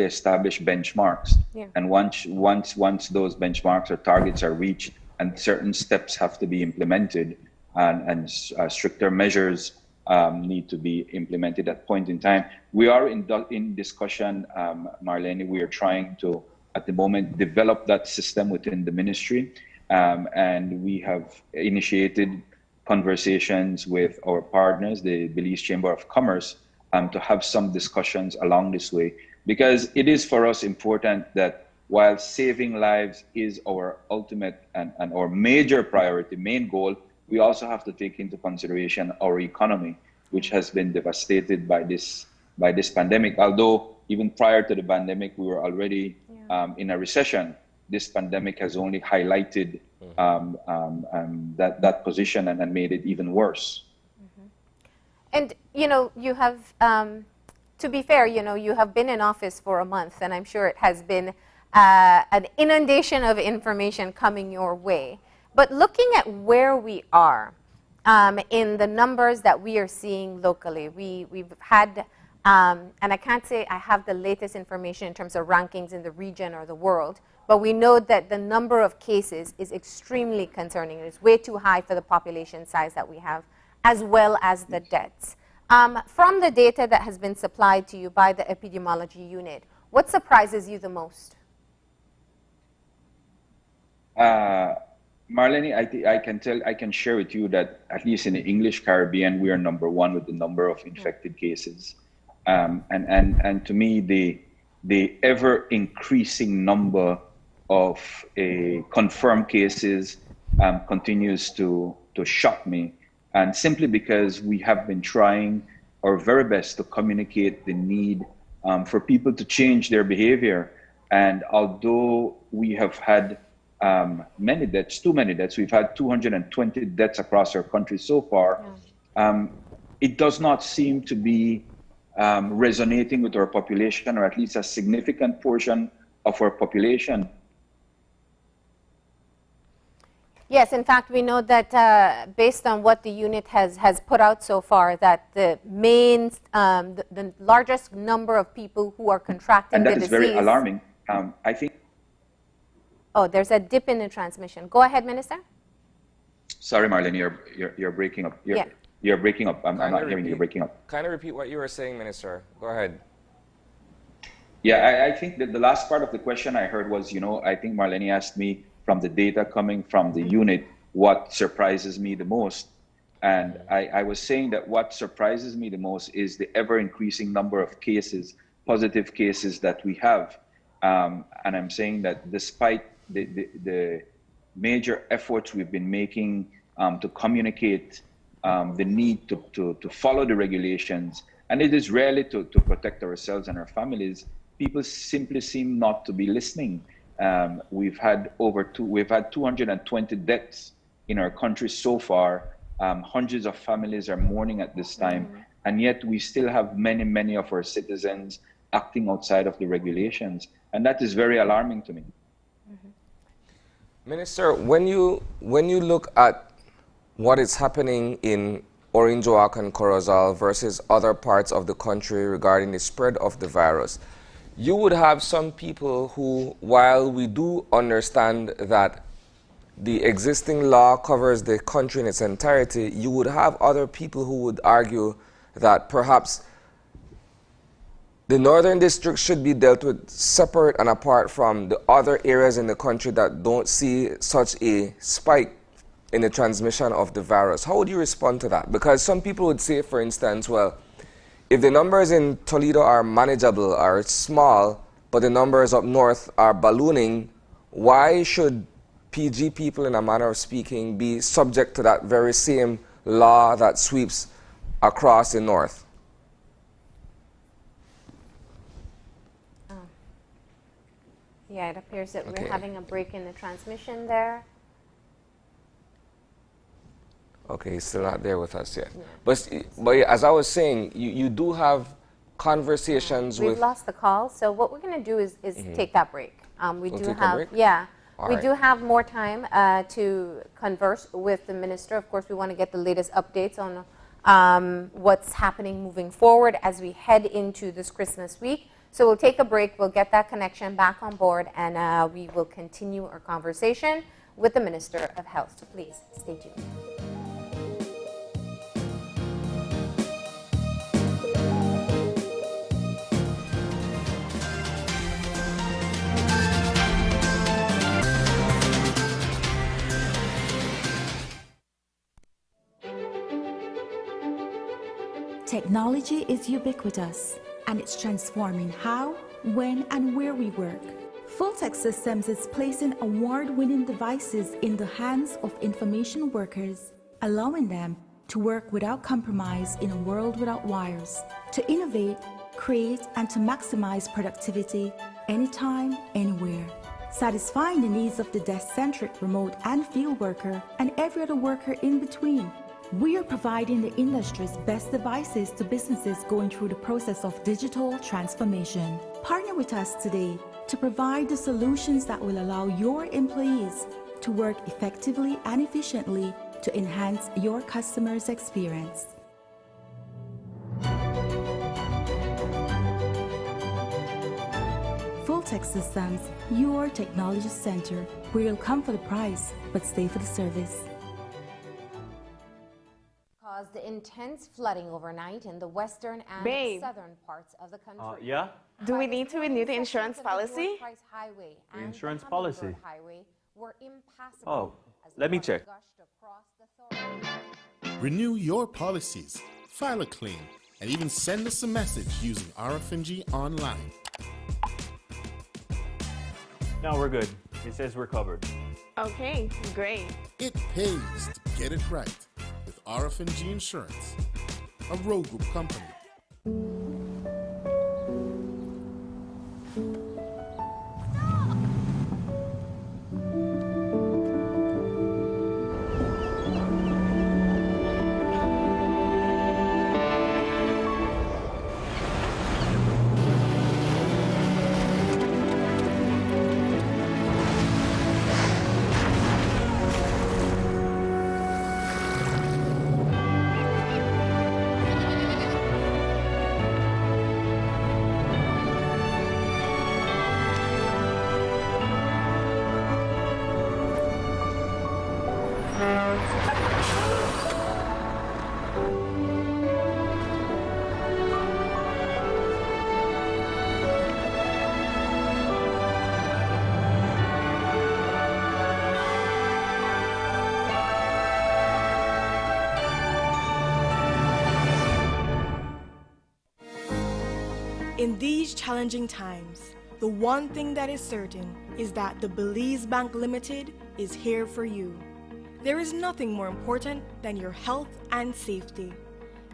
establish benchmarks, and once those benchmarks or targets are reached, and certain steps have to be implemented, and stricter measures need to be implemented at point in time. We are in discussion, Marlene. We are trying to, at the moment, develop that system within the ministry, and we have initiated conversations with our partners, the Belize Chamber of Commerce, to have some discussions along this way, because it is for us important that while saving lives is our ultimate and our major priority, main goal, we also have to take into consideration our economy, which has been devastated by this pandemic. Although even prior to the pandemic, we were already in a recession. This pandemic has only highlighted that position and made it even worse. And, you know, you have, to be fair, you know, you have been in office for a month, and I'm sure it has been an inundation of information coming your way. But looking at where we are in the numbers that we are seeing locally, we've had, and I can't say I have the latest information in terms of rankings in the region or the world, but we know that the number of cases is extremely concerning. It is way too high for the population size that we have, as well as the deaths. From the data that has been supplied to you by the epidemiology unit, what surprises you the most? Marlene, I can share with you that at least in the English Caribbean, we are number one with the number of infected cases. And to me, the ever increasing number of confirmed cases continues to shock me. And simply because we have been trying our very best to communicate the need for people to change their behavior. And although we have had many deaths, too many deaths, we've had 220 deaths across our country so far, it does not seem to be resonating with our population, or at least a significant portion of our population. Yes, in fact, we know that based on what the unit has put out so far, that the main, the largest number of people who are contracting the disease. And that is very alarming. I think. Oh, there's a dip in the transmission. Go ahead, Minister. Sorry, Marlene, you're breaking up. You're breaking up. I'm not hearing you. You're breaking up. Kind of repeat what you were saying, Minister. Go ahead. Yeah, I think that the last part of the question I heard was, you know, I think Marlene asked me from the data coming from the unit, what surprises me the most. And I was saying that what surprises me the most is the ever increasing number of cases, positive cases that we have. And I'm saying that despite the major efforts we've been making to communicate the need to follow the regulations, and it is rarely to protect ourselves and our families, people simply seem not to be listening. We've had 220 deaths in our country so far. Hundreds of families are mourning at this time, and yet we still have many of our citizens acting outside of the regulations, and that is very alarming to me. Minister, when you look at what is happening in Orange Walk and Corozal versus other parts of the country regarding the spread of the virus, you would have some people who, while we do understand that the existing law covers the country in its entirety, you would have other people who would argue that perhaps the northern district should be dealt with separate and apart from the other areas in the country that don't see such a spike in the transmission of the virus. How would you respond to that? Because some people would say, for instance, well, if the numbers in Toledo are manageable, are small, but the numbers up north are ballooning, why should PG people, in a manner of speaking, be subject to that very same law that sweeps across the north? Yeah, it appears that we're having a break in the transmission there. Okay, he's still not there with us yet. Yeah. But as I was saying, you do have conversations with... We've lost the call, so what we're going to do is take that break. We we'll do take have, a break? yeah, All we right. do have more time to converse with the minister. Of course, we want to get the latest updates on what's happening moving forward as we head into this Christmas week. So we'll take a break, we'll get that connection back on board, and we will continue our conversation with the Minister of Health. So please, stay tuned. Technology is ubiquitous, and it's transforming how, when, and where we work. Fulltech Systems is placing award-winning devices in the hands of information workers, allowing them to work without compromise in a world without wires, to innovate, create, and to maximize productivity anytime, anywhere, satisfying the needs of the desk-centric remote and field worker and every other worker in between. We are providing the industry's best devices to businesses going through the process of digital transformation. Partner with us today to provide the solutions that will allow your employees to work effectively and efficiently to enhance your customers' experience. Fulltech Systems, your technology center, where you'll come for the price, but stay for the service. Caused intense flooding overnight in the western and Babe. southern parts of the country. Yeah? Do we need to renew the insurance Sections of the policy? North Price Highway The and insurance the Hummingbird policy? Highway were impassable Oh, as the let me water check. gushed across the thoroughfare. Renew your policies, file a claim, and even send us a message using RFNG online. No, we're good. It says we're covered. Okay, great. It pays to get it right with RFNG Insurance, a road group company. In these challenging times, the one thing that is certain is that the Belize Bank Limited is here for you. There is nothing more important than your health and safety,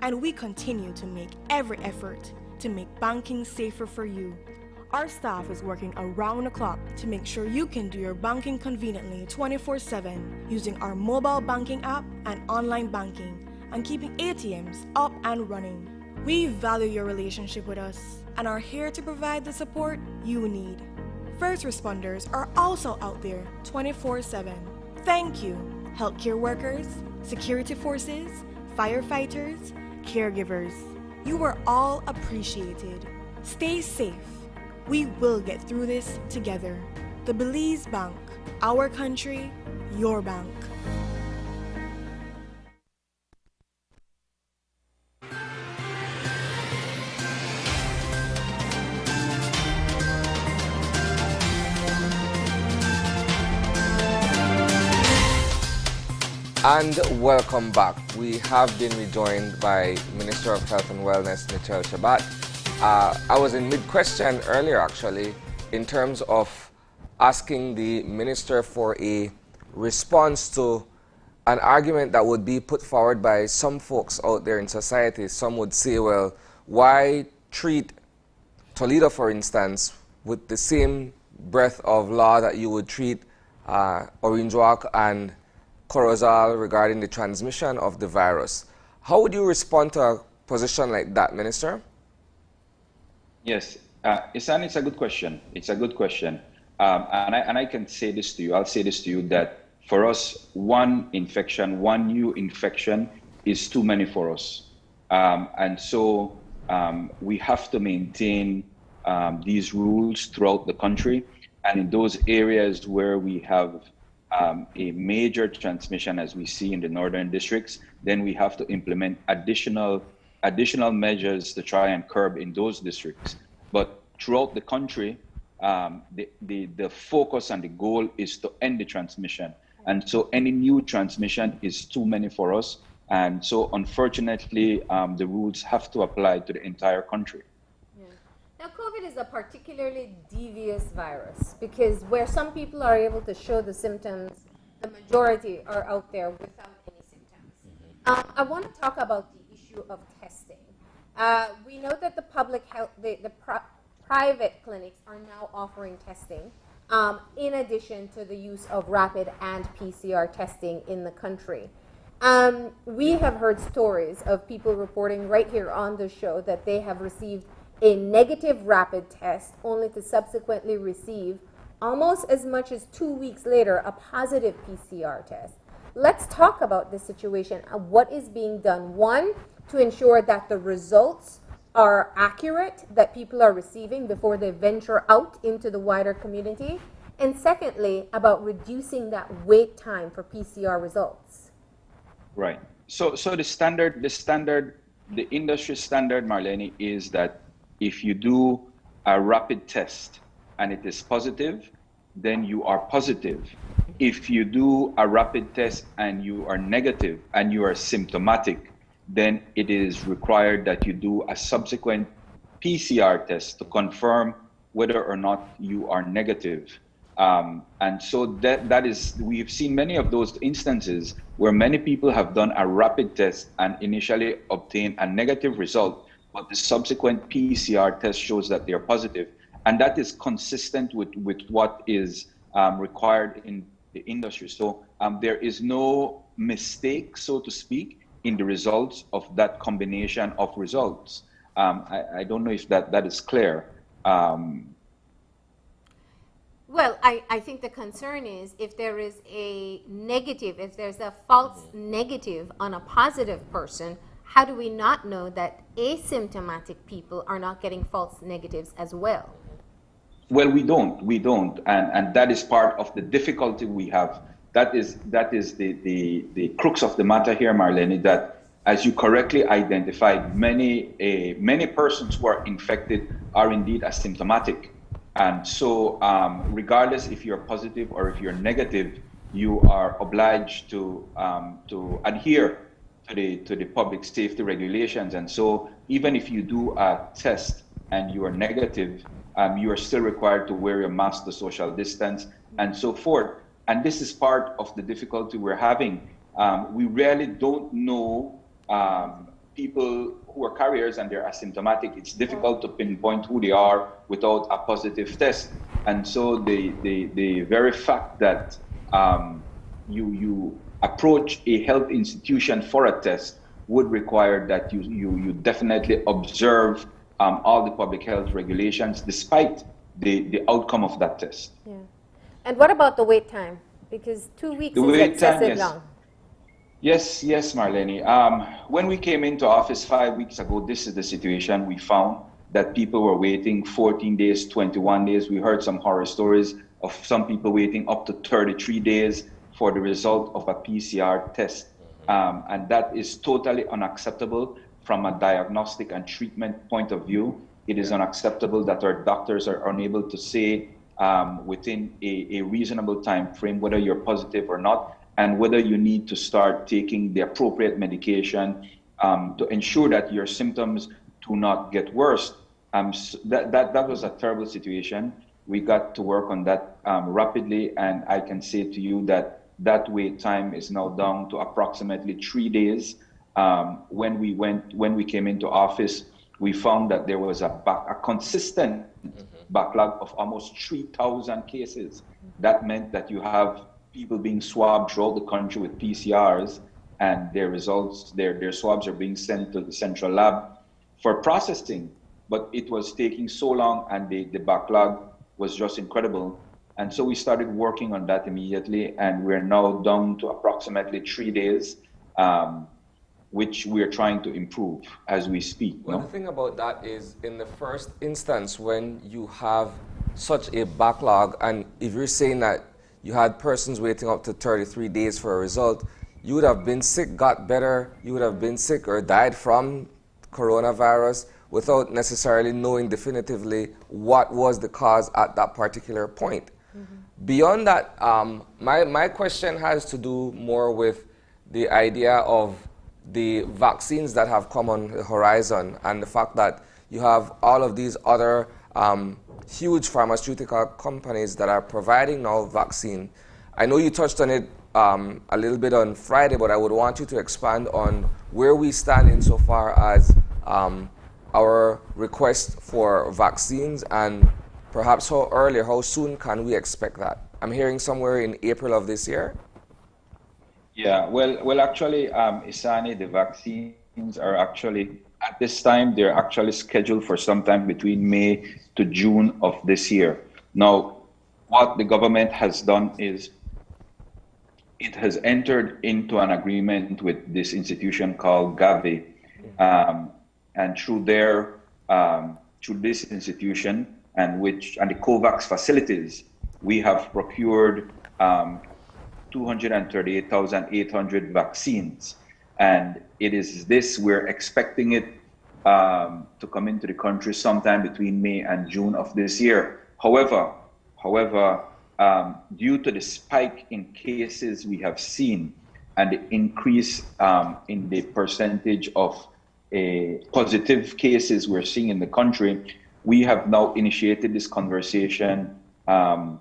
and we continue to make every effort to make banking safer for you. Our staff is working around the clock to make sure you can do your banking conveniently 24/7 using our mobile banking app and online banking and keeping ATMs up and running. We value your relationship with us and are here to provide the support you need. First responders are also out there 24/7. Thank you, healthcare workers, security forces, firefighters, caregivers. You are all appreciated. Stay safe. We will get through this together. The Belize Bank, our country, your bank. And welcome back. We have been rejoined by Minister of Health and Wellness, Nichelle Shabat. I was in mid-question earlier, actually, in terms of asking the minister for a response to an argument that would be put forward by some folks out there in society. Some would say, well, why treat Toledo, for instance, with the same breadth of law that you would treat Orange Walk and Corozal regarding the transmission of the virus? How would you respond to a position like that, Minister? Yes, it's a good question. It's a good question. And I can say this to you. I'll say this to you that for us, one new infection is too many for us. And so we have to maintain these rules throughout the country. And in those areas where we have a major transmission, as we see in the northern districts, then we have to implement additional measures to try and curb in those districts. But throughout the country, the focus and the goal is to end the transmission. And so any new transmission is too many for us. And so unfortunately, the rules have to apply to the entire country. Now, COVID is a particularly devious virus because where some people are able to show the symptoms, the majority are out there without any symptoms. I want to talk about the issue of testing. We know that the public health, private clinics are now offering testing in addition to the use of rapid and PCR testing in the country. We have heard stories of people reporting right here on the show that they have received a negative rapid test only to subsequently receive almost as much as 2 weeks later a positive PCR test. Let's talk about this situation and what is being done. One, to ensure that the results are accurate, that people are receiving before they venture out into the wider community. And secondly, about reducing that wait time for PCR results. Right. So the industry standard, Marlene, is that if you do a rapid test and it is positive, then you are positive. If you do a rapid test and you are negative and you are symptomatic, then it is required that you do a subsequent PCR test to confirm whether or not you are negative. And so that is, we've seen many of those instances where many people have done a rapid test and initially obtained a negative result, but the subsequent PCR test shows that they are positive. And that is consistent with what is required in the industry. So there is no mistake, so to speak, in the results of that combination of results. I don't know if that is clear. Well, I think the concern is if there is a negative, if there's a false negative on a positive person, how do we not know that asymptomatic people are not getting false negatives as well? Well, we don't, and that is part of the difficulty we have. That is the crux of the matter here, Marlene, that as you correctly identified, many persons who are infected are indeed asymptomatic. And so regardless if you're positive or if you're negative, you are obliged to adhere to the public safety regulations. And so even if you do a test and you are negative, you are still required to wear your mask, the social distance, and so forth. And this is part of the difficulty we're having. We really don't know people who are carriers and they're asymptomatic. It's difficult to pinpoint who they are without a positive test. And so the very fact that you approach a health institution for a test would require that you definitely observe all the public health regulations despite the outcome of that test. Yeah. And what about the wait time? Because 2 weeks is excessive long. Yes, Marlene. When we came into office 5 weeks ago, this is the situation. We found that people were waiting 14 days, 21 days. We heard some horror stories of some people waiting up to 33 days for the result of a PCR test. And that is totally unacceptable from a diagnostic and treatment point of view. It is unacceptable that our doctors are unable to say within a reasonable time frame whether you're positive or not, and whether you need to start taking the appropriate medication to ensure that your symptoms do not get worse. That was a terrible situation. We got to work on that rapidly, and I can say to you that wait time is now down to approximately 3 days. When we came into office, we found that there was a consistent backlog of almost 3,000 cases. That meant that you have people being swabbed throughout the country with PCRs, and their results, their swabs are being sent to the central lab for processing. But it was taking so long, and the backlog was just incredible. And so we started working on that immediately, and we're now down to approximately 3 days, which we are trying to improve as we speak. Well, the thing about that is, in the first instance, when you have such a backlog, and if you're saying that you had persons waiting up to 33 days for a result, you would have been sick, got better, you would have been sick or died from coronavirus without necessarily knowing definitively what was the cause at that particular point. Beyond that, my question has to do more with the idea of the vaccines that have come on the horizon and the fact that you have all of these other huge pharmaceutical companies that are providing now vaccine. I know you touched on it a little bit on Friday, but I would want you to expand on where we stand insofar as our request for vaccines, and perhaps how soon can we expect that? I'm hearing somewhere in April of this year. Yeah, well, actually, Isani, the vaccines are actually, at this time, they're actually scheduled for sometime between May to June of this year. Now, what the government has done is it has entered into an agreement with this institution called Gavi, and through this institution and the COVAX facilities, we have procured 238,800 vaccines, and it is this we're expecting it to come into the country sometime between May and June of this year. However, due to the spike in cases we have seen and the increase in the percentage of positive cases we're seeing in the country, we have now initiated this conversation to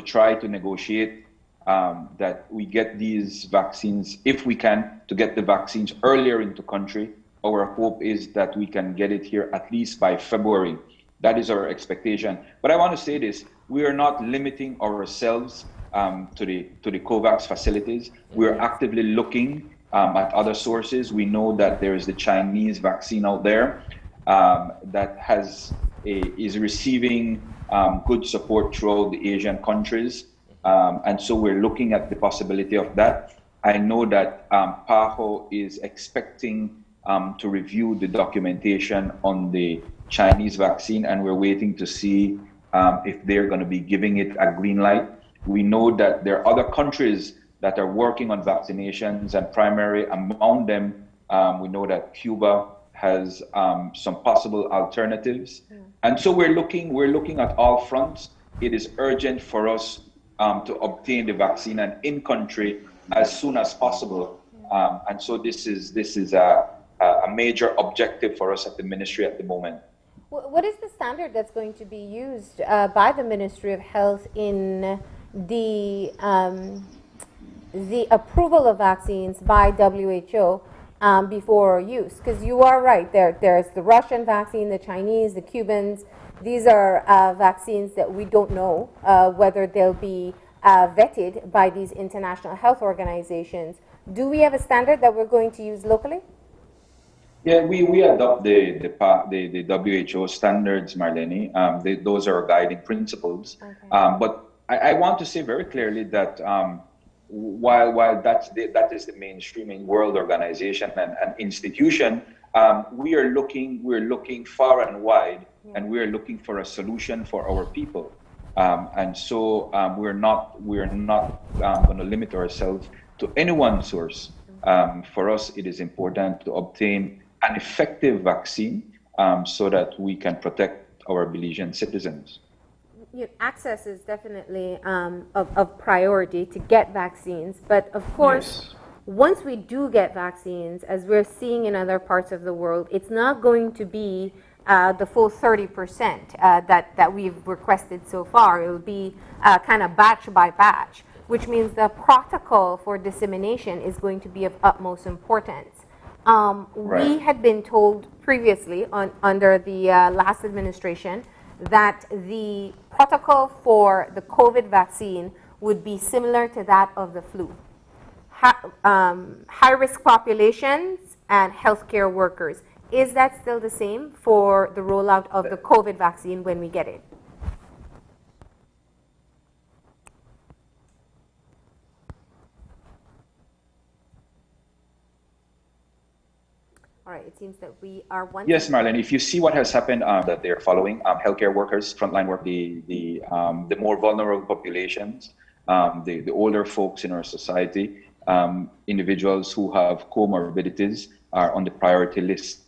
try to negotiate that we get these vaccines, if we can, to get the vaccines earlier into country. Our hope is that we can get it here at least by February. That is our expectation. But I want to say this, we are not limiting ourselves to the COVAX facilities. We're actively looking at other sources. We know that there is the Chinese vaccine out there that is receiving good support throughout the Asian countries. And so we're looking at the possibility of that. I know that PAHO is expecting to review the documentation on the Chinese vaccine, and we're waiting to see if they're going to be giving it a green light. We know that there are other countries that are working on vaccinations, and primary among them, we know that Cuba has some possible alternatives. And so we're looking at all fronts. It is urgent for us to obtain the vaccine and in country as soon as possible. And so this is a major objective for us at the ministry at the moment. What is the standard that's going to be used by the Ministry of Health in the approval of vaccines by WHO before use? Because you are right, there's the Russian vaccine, the Chinese, the Cubans. These are vaccines that we don't know whether they'll be vetted by these international health organizations. Do we have a standard that we're going to use locally? Yeah, we adopt the WHO standards, Marlene. Those are our guiding principles. Okay. But I want to say very clearly that while that is the mainstreaming world organization and institution, we're looking far and wide, and we're looking for a solution for our people. And so we're not going to limit ourselves to any one source. For us, it is important to obtain an effective vaccine so that we can protect our Belizean citizens. Access is definitely of priority to get vaccines, but of course, yes, once we do get vaccines, as we're seeing in other parts of the world, it's not going to be the full 30% that we've requested so far. It will be kind of batch by batch, which means the protocol for dissemination is going to be of utmost importance. Right. We had been told previously under the last administration that the protocol for the COVID vaccine would be similar to that of the flu. High-risk populations and healthcare workers. Is that still the same for the rollout of the COVID vaccine when we get it? All right, it seems that we are one. Yes, Marlene, if you see what has happened that they're following, healthcare workers, frontline work, the more vulnerable populations, the older folks in our society, individuals who have comorbidities are on the priority list.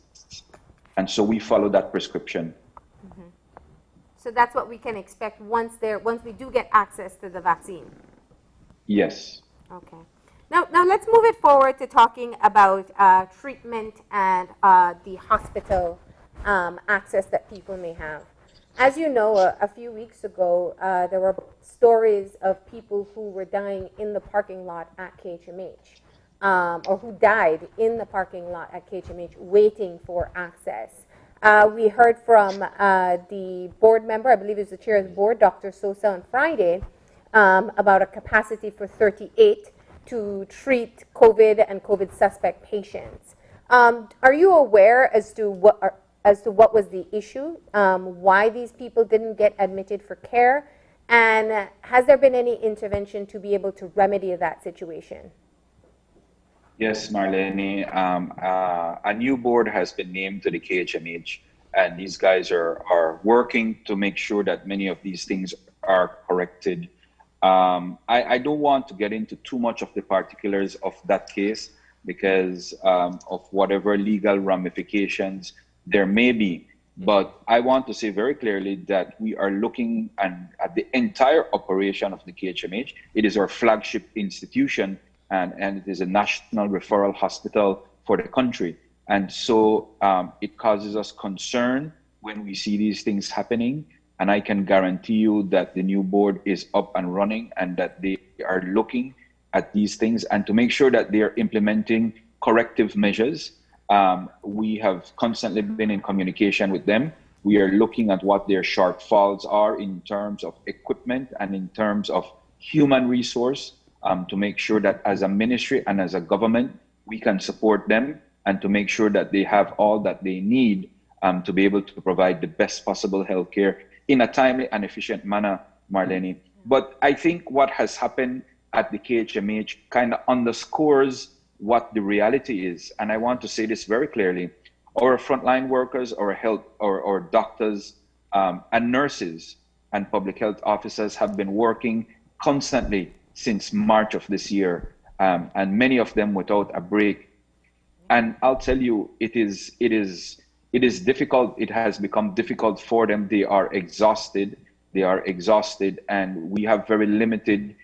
And so we follow that prescription. Mm-hmm. So that's what we can expect once we do get access to the vaccine. Yes. Okay. Now let's move it forward to talking about treatment and the hospital access that people may have. As you know, a few weeks ago, there were stories of people who were dying in the parking lot at KHMH, or who died in the parking lot at KHMH waiting for access. We heard from the board member, I believe it was the chair of the board, Dr. Sosa, on Friday, about a capacity for 38 to treat COVID and COVID suspect patients. Are you aware as to what was the issue, why these people didn't get admitted for care, and has there been any intervention to be able to remedy that situation? Yes, Marlene. A new board has been named to the KHMH, and these guys are working to make sure that many of these things are corrected. I don't want to get into too much of the particulars of that case because of whatever legal ramifications there may be. But I want to say very clearly that we are looking at the entire operation of the KHMH. It is our flagship institution, and it is a national referral hospital for the country. And so it causes us concern when we see these things happening. And I can guarantee you that the new board is up and running and that they are looking at these things and to make sure that they are implementing corrective measures. We have constantly been in communication with them. We are looking at what their shortfalls are in terms of equipment and in terms of human resource to make sure that as a ministry and as a government, we can support them and to make sure that they have all that they need to be able to provide the best possible healthcare in a timely and efficient manner, Marlene. But I think what has happened at the KHMH kind of underscores what the reality is. And I want to say this very clearly. Our frontline workers, our health, or doctors and nurses and public health officers have been working constantly since March of this year, and many of them without a break. And I'll tell you, it is difficult. It has become difficult for them. They are exhausted, and we have very limited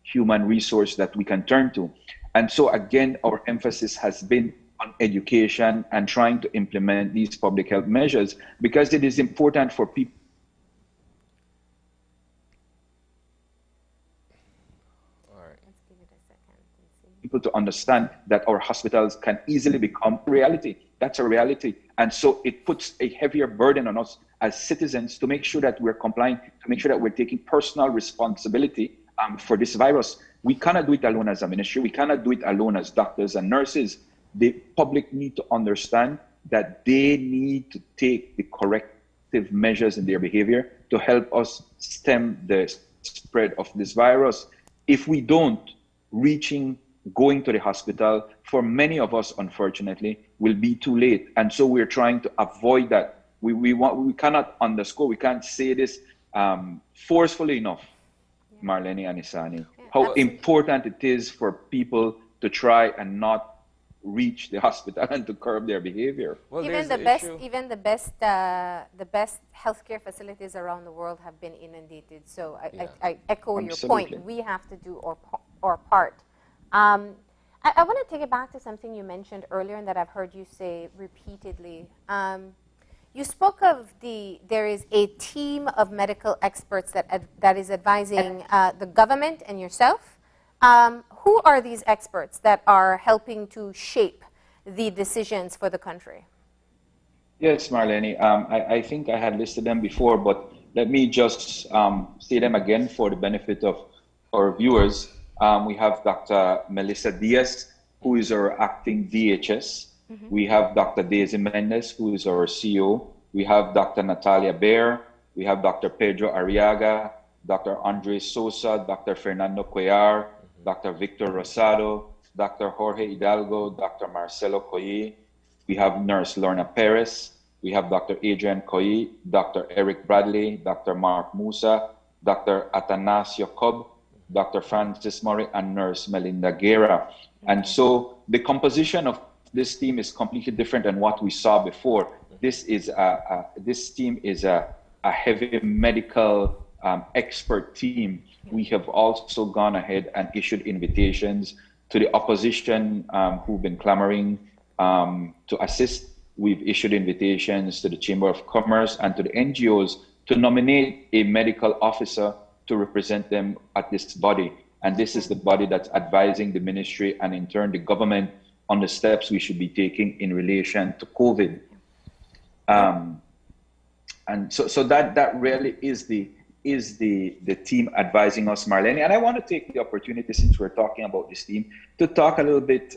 human resource that we can turn to. And so again, our emphasis has been on education and trying to implement these public health measures because it is important for people to understand that our hospitals can easily become reality. That's a reality. And so it puts a heavier burden on us as citizens to make sure that we're complying, to make sure that we're taking personal responsibility for this virus. We cannot do it alone as a ministry. We cannot do it alone as doctors and nurses. The public need to understand that they need to take the corrective measures in their behavior to help us stem the spread of this virus. If we don't, going to the hospital for many of us, unfortunately, will be too late. And so we're trying to avoid that. We cannot underscore, we can't say this forcefully enough, Marlene and Isani, how important it is for people to try and not reach the hospital and to curb their behavior. Well, even the best healthcare facilities around the world have been inundated. So I echo your point. We have to do our part. I want to take it back to something you mentioned earlier and that I've heard you say repeatedly. You spoke of there is a team of medical experts that is advising the government and yourself. Who are these experts that are helping to shape the decisions for the country? Yes, Marlene. I think I had listed them before, but let me just say them again for the benefit of our viewers. We have Dr. Melissa Diaz, who is our acting DHS. Mm-hmm. We have Dr. Daisy Mendez, who is our CEO. We have Dr. Natalia Baer. We have Dr. Pedro Arriaga, Dr. Andre Sosa, Dr. Fernando Cuellar, Dr. Victor Rosado, Dr. Jorge Hidalgo, Dr. Marcelo Coyi. We have Nurse Lorna Perez. We have Dr. Adrian Coyi, Dr. Eric Bradley, Dr. Mark Musa, Dr. Atanasio Cobb, Dr. Francis Murray, and Nurse Melinda Guerra. And so the composition of this team is completely different than what we saw before. This team is a heavy medical expert team. We have also gone ahead and issued invitations to the opposition who've been clamoring to assist. We've issued invitations to the Chamber of Commerce and to the NGOs to nominate a medical officer to represent them at this body. And this is the body that's advising the ministry and in turn the government on the steps we should be taking in relation to COVID. And so that really is the team advising us, Marlene. And I want to take the opportunity, since we're talking about this team, to talk a little bit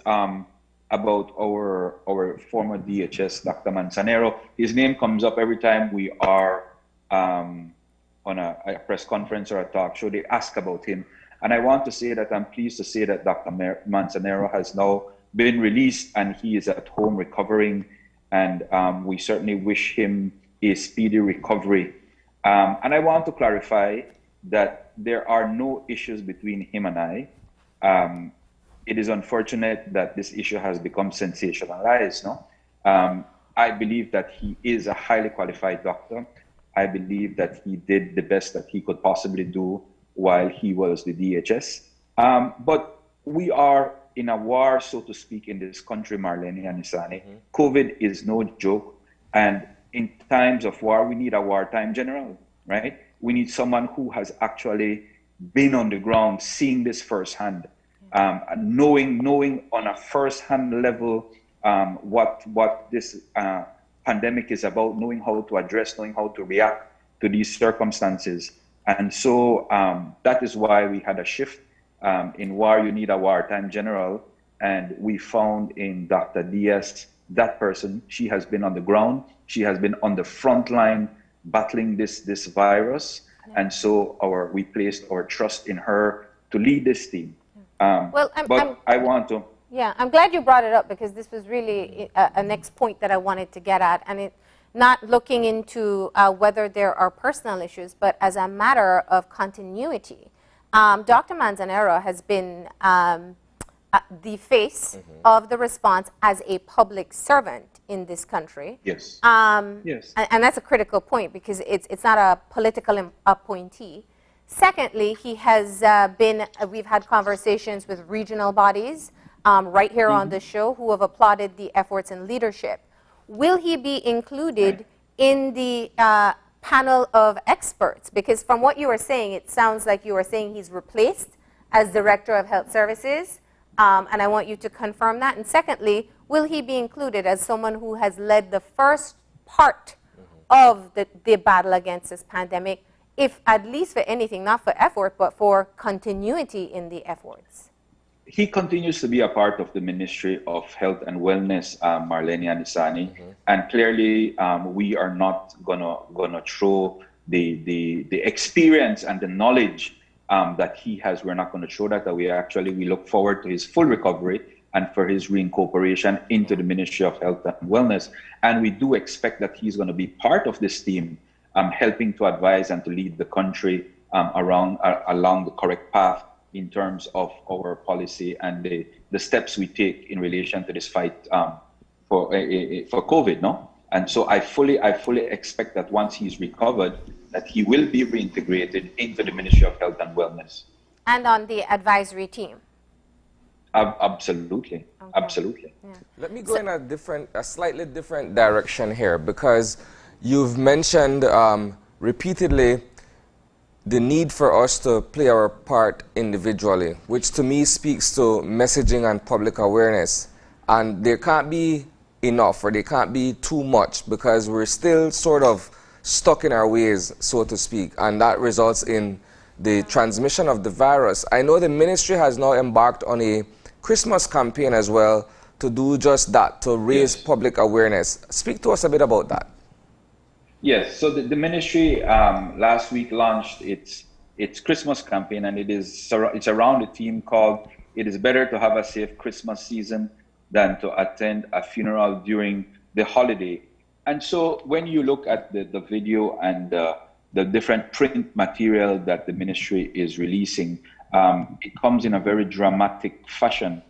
about our former DHS, Dr. Manzanero. His name comes up every time we are on a press conference or a talk show. They ask about him. And I want to say that I'm pleased to say that Dr. Manzanero has now been released and he is at home recovering. And we certainly wish him a speedy recovery. And I want to clarify that there are no issues between him and I. It is unfortunate that this issue has become sensationalized. No, I believe that he is a highly qualified doctor. I believe that he did the best that he could possibly do while he was the DHS. But we are in a war, so to speak, in this country, Marlene and Isani. COVID is no joke. And in times of war, we need a wartime general, right? We need someone who has actually been on the ground, seeing this firsthand, knowing on a firsthand level what this pandemic is about, knowing how to address, knowing how to react to these circumstances. And so that is why we had a shift. In war, you need a wartime general. And we found in Dr. Diaz, that person. She has been on the ground. She has been on the front line battling this virus. And so we placed our trust in her to lead this team. Well, I want to. Yeah, I'm glad you brought it up because this was really a next point that I wanted to get at. And not looking into whether there are personal issues, but as a matter of continuity. Dr. Manzanero has been the face of the response as a public servant in this country. Yes. Yes. And that's a critical point because it's not a political appointee. Secondly, he has we've had conversations with regional bodies right here on the show who have applauded the efforts and leadership. Will he be included in the panel of experts? Because from what you were saying, it sounds like you were saying he's replaced as Director of Health Services, and I want you to confirm that. And secondly, will he be included as someone who has led the first part of the battle against this pandemic, if at least for anything, not for effort, but for continuity in the efforts? He continues to be a part of the Ministry of Health and Wellness, Marlene and Isani, and clearly we are not gonna throw the experience and the knowledge that he has. We're not going to throw that away. Actually, we look forward to his full recovery and for his reincorporation into the Ministry of Health and Wellness. And we do expect that he's going to be part of this team, helping to advise and to lead the country along the correct path in terms of our policy and the steps we take in relation to this fight for COVID, no? And so I fully expect that once he's recovered, that he will be reintegrated into the Ministry of Health and Wellness. And on the advisory team? Absolutely, okay. Absolutely. Yeah. Let me go in a slightly different direction here, because you've mentioned repeatedly the need for us to play our part individually, which to me speaks to messaging and public awareness. And there can't be enough, or there can't be too much, because we're still sort of stuck in our ways, so to speak, and that results in the transmission of the virus. I know the ministry has now embarked on a Christmas campaign as well to do just that, to raise public awareness. Speak to us a bit about that. Yes, so the ministry last week launched its Christmas campaign, and it's around a theme called "It is better to have a safe Christmas season than to attend a funeral during the holiday." And so when you look at the video and the different print material that the ministry is releasing, it comes in a very dramatic fashion,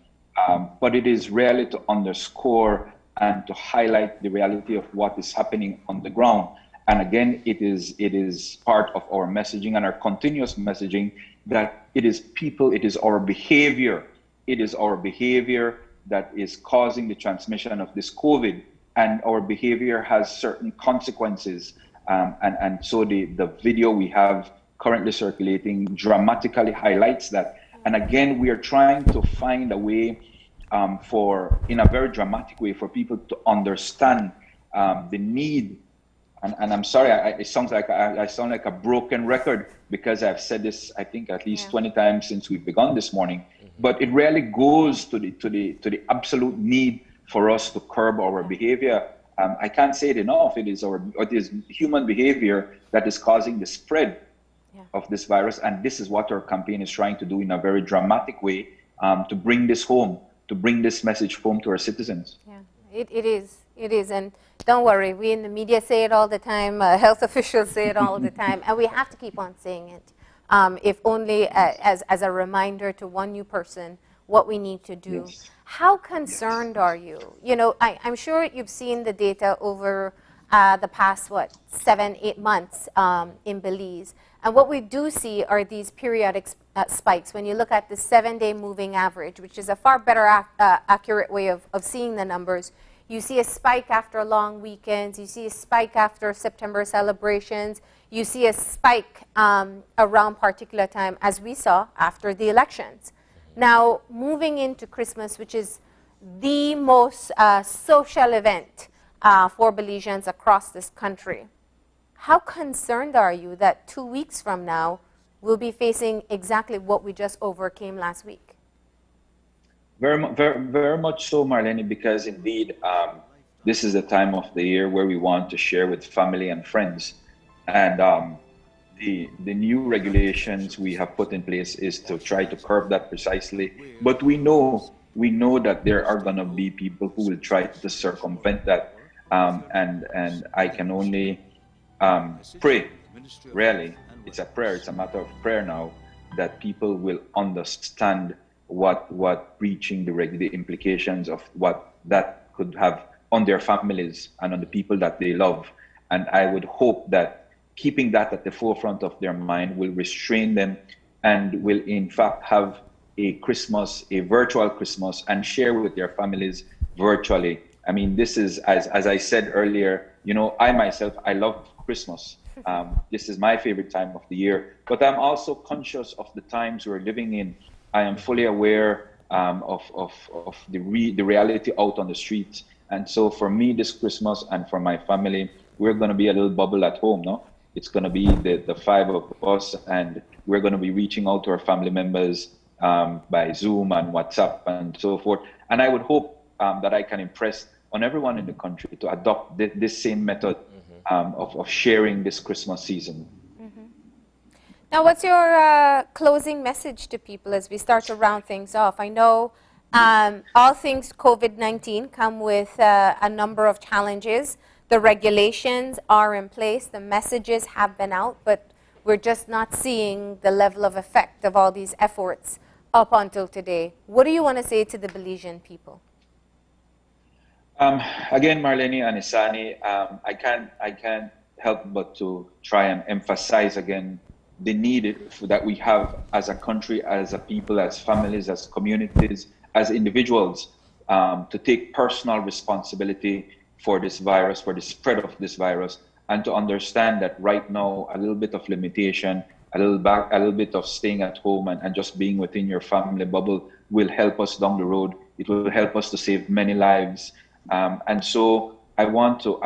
but it is really to underscore and to highlight the reality of what is happening on the ground. And again, it is part of our messaging and our continuous messaging that it is people, it is our behavior. It is our behavior that is causing the transmission of this COVID, and our behavior has certain consequences. And so the video we have currently circulating dramatically highlights that. And again, we are trying to find a way in a very dramatic way, for people to understand the need. And I'm sorry, it sounds like I sound like a broken record, because I've said this, I think, at least 20 times since we've begun this morning. But it really goes to the absolute need for us to curb our behavior. I can't say it enough. It is human behavior that is causing the spread of this virus, and this is what our campaign is trying to do in a very dramatic way, to bring this home, to bring this message home to our citizens. Yeah, it is, and don't worry, we in the media say it all the time, health officials say it all the time, and we have to keep on saying it, if only as a reminder to one new person what we need to do. Yes. How concerned are you? You know, I'm sure you've seen the data over the past, 7-8 months in Belize. And what we do see are these periodic spikes. When you look at the 7-day moving average, which is a far better accurate way of seeing the numbers, you see a spike after long weekends, you see a spike after September celebrations, you see a spike around particular time, as we saw after the elections. Now, moving into Christmas, which is the most social event for Belizeans across this country, how concerned are you that 2 weeks from now we'll be facing exactly what we just overcame last week? Very much so, Marlene, because indeed this is the time of the year where we want to share with family and friends. And the new regulations we have put in place is to try to curb that precisely. But we know that there are going to be people who will try to circumvent that. And I can only pray, really, it's a prayer, it's a matter of prayer now, that people will understand what breaching the implications of what that could have on their families and on the people that they love. And I would hope that keeping that at the forefront of their mind will restrain them, and will in fact have a Christmas, a virtual Christmas, and share with their families virtually. I mean, this is, as I said earlier, you know, I myself, I love Christmas. This is my favorite time of the year, but I'm also conscious of the times we're living in. I am fully aware of the reality out on the streets. And so for me, this Christmas and for my family, we're going to be a little bubble at home, no? It's going to be the 5 of us, and we're going to be reaching out to our family members by Zoom and WhatsApp and so forth. And I would hope that I can impress on everyone in the country to adopt this same method of sharing this Christmas season. Now, what's your closing message to people as we start to round things off? I know all things COVID-19 come with a number of challenges. The regulations are in place, the messages have been out, but we're just not seeing the level of effect of all these efforts up until today. What do you want to say to the Belizean people? Again, Marlene and Isani, I can't help but to try and emphasize again the need that we have as a country, as a people, as families, as communities, as individuals, to take personal responsibility for this virus, for the spread of this virus, and to understand that right now a little bit of limitation, a little bit of staying at home and just being within your family bubble will help us down the road. It will help us to save many lives. And so I want to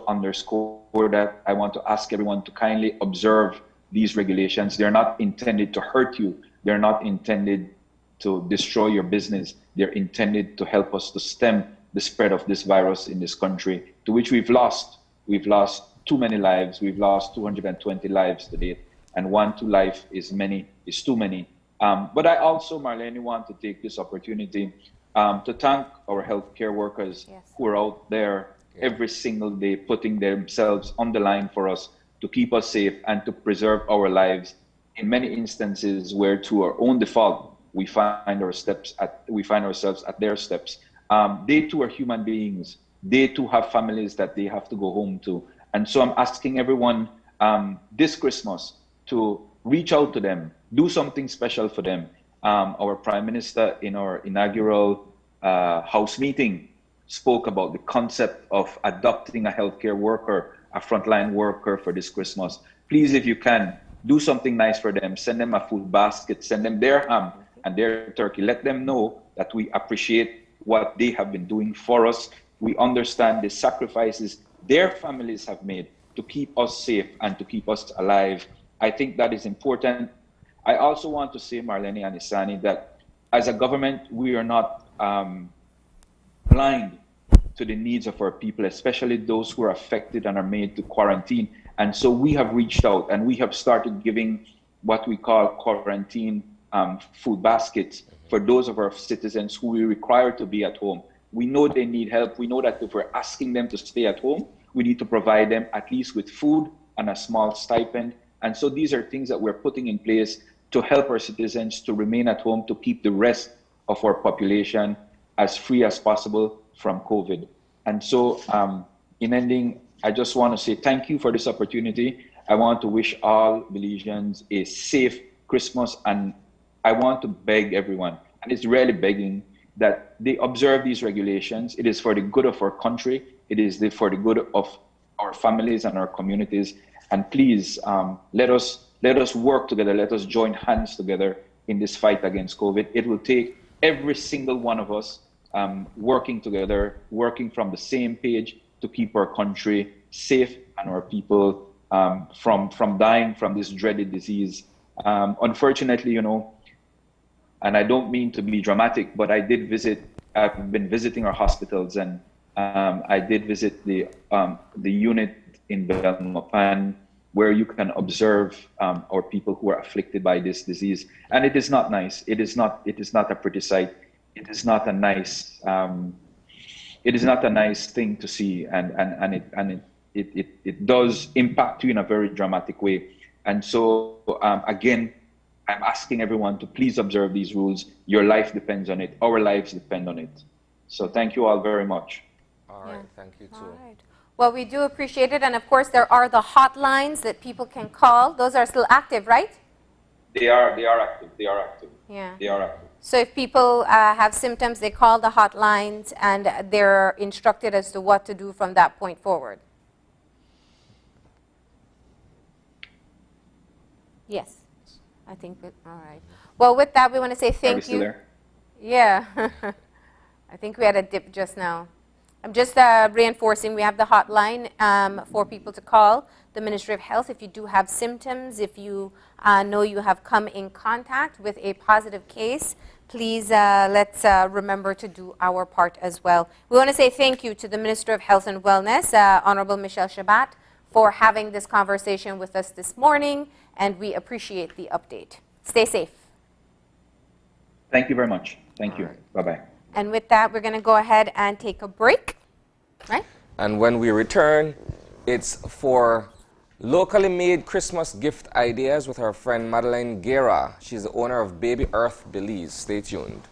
underscore that. I want to ask everyone to kindly observe these regulations. They're not intended to hurt you. They're not intended to destroy your business. They're intended to help us to stem the spread of this virus in this country, to which we've lost too many lives. We've lost 220 lives to date, and 2 life is too many. But I also, Marlene, want to take this opportunity to thank our healthcare workers who are out there every single day, putting themselves on the line for us to keep us safe and to preserve our lives. In many instances where, to our own default, we find ourselves at their steps. They too are human beings. They too have families that they have to go home to. And so I'm asking everyone this Christmas to reach out to them, do something special for them. Our Prime Minister in our inaugural House meeting spoke about the concept of adopting a healthcare worker a frontline worker for this Christmas. Please, if you can, do something nice for them. Send them a food basket, send them their ham and their turkey. Let them know that we appreciate what they have been doing for us. We understand the sacrifices their families have made to keep us safe and to keep us alive. I think that is important. I also want to say, Marlene and Isani, that as a government, we are not blind to the needs of our people, especially those who are affected and are made to quarantine. And so we have reached out and we have started giving what we call quarantine food baskets for those of our citizens who we require to be at home. We know they need help. We know that if we're asking them to stay at home, we need to provide them at least with food and a small stipend. And so these are things that we're putting in place to help our citizens to remain at home, to keep the rest of our population as free as possible from COVID. And so in ending, I just want to say thank you for this opportunity. I want to wish all Belizeans a safe Christmas, and I want to beg everyone, and it's really begging, that they observe these regulations. It is for the good of our country. It is for the good of our families and our communities. And please, let us work together. Let us join hands together in this fight against COVID. It will take every single one of us working together, working from the same page to keep our country safe and our people from dying from this dreaded disease. Unfortunately, and I don't mean to be dramatic, but I've been visiting our hospitals, and I did visit the unit in Belmopan, where you can observe our people who are afflicted by this disease. And it is not nice. It is not a pretty sight. It is not a nice thing to see, and it does impact you in a very dramatic way. And so again, I'm asking everyone to please observe these rules. Your life depends on it. Our lives depend on it. So thank you all very much. All right, thank you too. All right. Well, we do appreciate it. And of course, there are the hotlines that people can call. Those are still active, right? They are active. They are active. Yeah. They are active. So if people have symptoms, they call the hotlines and they're instructed as to what to do from that point forward. Yes. I think that, all right. Well, with that, we want to say thank you. Are we still there? Yeah. I think we had a dip just now. I'm just reinforcing, we have the hotline for people to call the Ministry of Health if you do have symptoms, if you know you have come in contact with a positive case. Please let's remember to do our part as well. We want to say thank you to the Minister of Health and Wellness, Honorable Michelle Shabat, for having this conversation with us this morning, and we appreciate the update. Stay safe. Thank you very much. Thank you. Bye-bye. And with that, we're going to go ahead and take a break. Right? And when we return, it's for locally made Christmas gift ideas with our friend Madeleine Guerra. She's the owner of Baby Earth Belize. Stay tuned.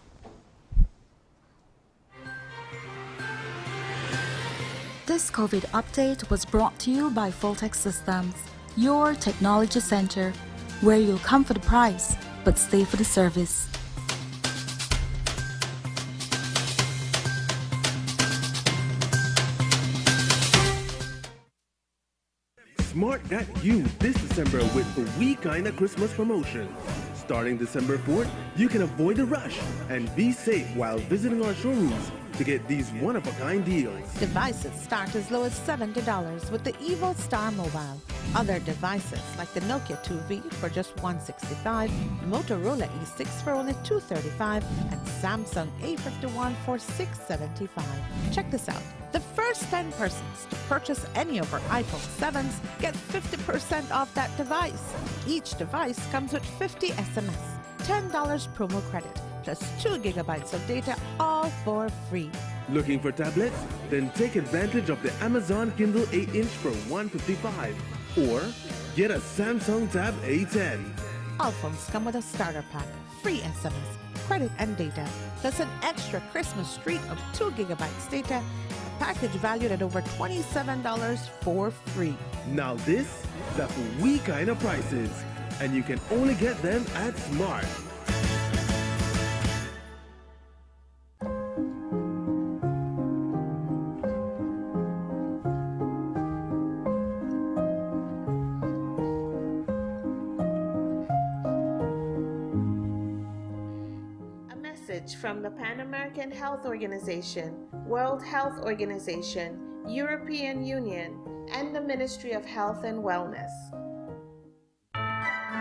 This COVID update was brought to you by Fulltech Systems, your technology center, where you'll come for the price, but stay for the service. Smart got you this December with the We Kinda Christmas promotion. Starting December 4th, you can avoid the rush and be safe while visiting our showrooms to get these one-of-a-kind deals. Devices start as low as $70 with the Evo Star Mobile. Other devices like the Nokia 2V for just $165, Motorola E6 for only $235, and Samsung A51 for $675. Check this out. The first 10 persons to purchase any of our iPhone 7s get 50% off that device. Each device comes with 50 SMS, $10 promo credit, plus 2 gigabytes of data, all for free. Looking for tablets? Then take advantage of the Amazon Kindle 8-inch for $155, or get a Samsung Tab A10. All phones come with a starter pack, free SMS, credit and data, plus an extra Christmas treat of 2 gigabytes data, a package valued at over $27 for free. Now this, that's We Kinda prices, and you can only get them at Smart. message from the Pan American Health Organization, World Health Organization, European Union, and the Ministry of Health and Wellness.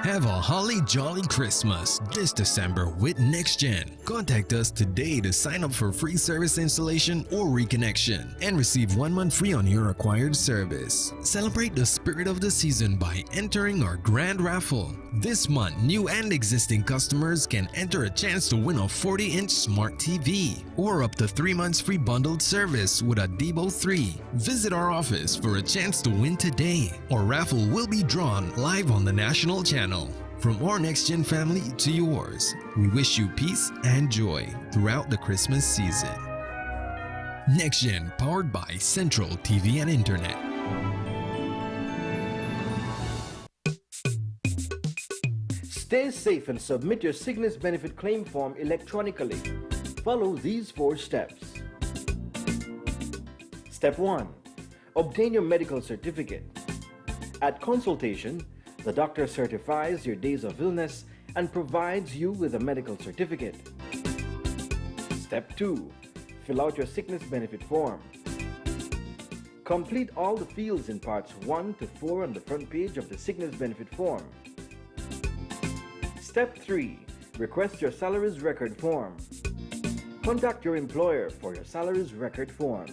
Have a holly jolly Christmas this December with NextGen. Contact us today to sign up for free service installation or reconnection and receive 1 month free on your acquired service. Celebrate the spirit of the season by entering our grand raffle. This month, new and existing customers can enter a chance to win a 40-inch smart TV or up to 3 months free bundled service with a Debo 3. Visit our office for a chance to win today. Our raffle will be drawn live on the national channel. From our NextGen family to yours, we wish you peace and joy throughout the Christmas season. NextGen, powered by Central TV and Internet. Stay safe and submit your sickness benefit claim form electronically. Follow these 4 steps. Step 1. Obtain your medical certificate. At consultation, the doctor certifies your days of illness and provides you with a medical certificate. Step 2. Fill out your sickness benefit form. Complete all the fields in parts 1 to 4 on the front page of the sickness benefit form. Step 3. Request your salaries record form. Contact your employer for your salaries record form.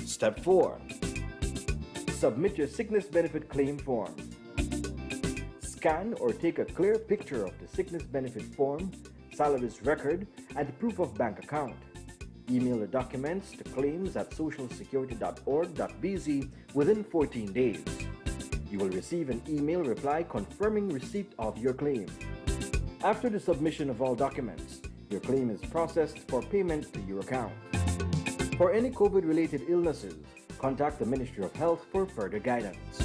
Step 4. Submit your sickness benefit claim form. Scan or take a clear picture of the sickness benefit form, salaries record, and proof of bank account. Email the documents to claims@socialsecurity.org.bz within 14 days. You will receive an email reply confirming receipt of your claim. After the submission of all documents, your claim is processed for payment to your account. For any COVID-related illnesses, contact the Ministry of Health for further guidance.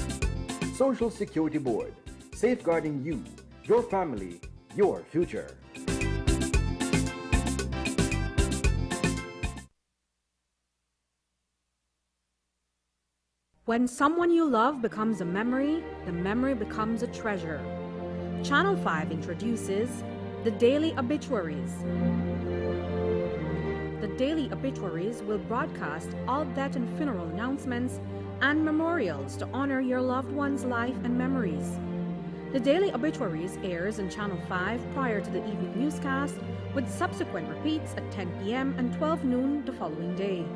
Social Security Board, safeguarding you, your family, your future. When someone you love becomes a memory, the memory becomes a treasure. Channel 5 introduces the Daily Obituaries. The Daily Obituaries will broadcast all death and funeral announcements and memorials to honor your loved one's life and memories. The Daily Obituaries airs on Channel 5 prior to the evening newscast, with subsequent repeats at 10 p.m. and 12 noon the following day.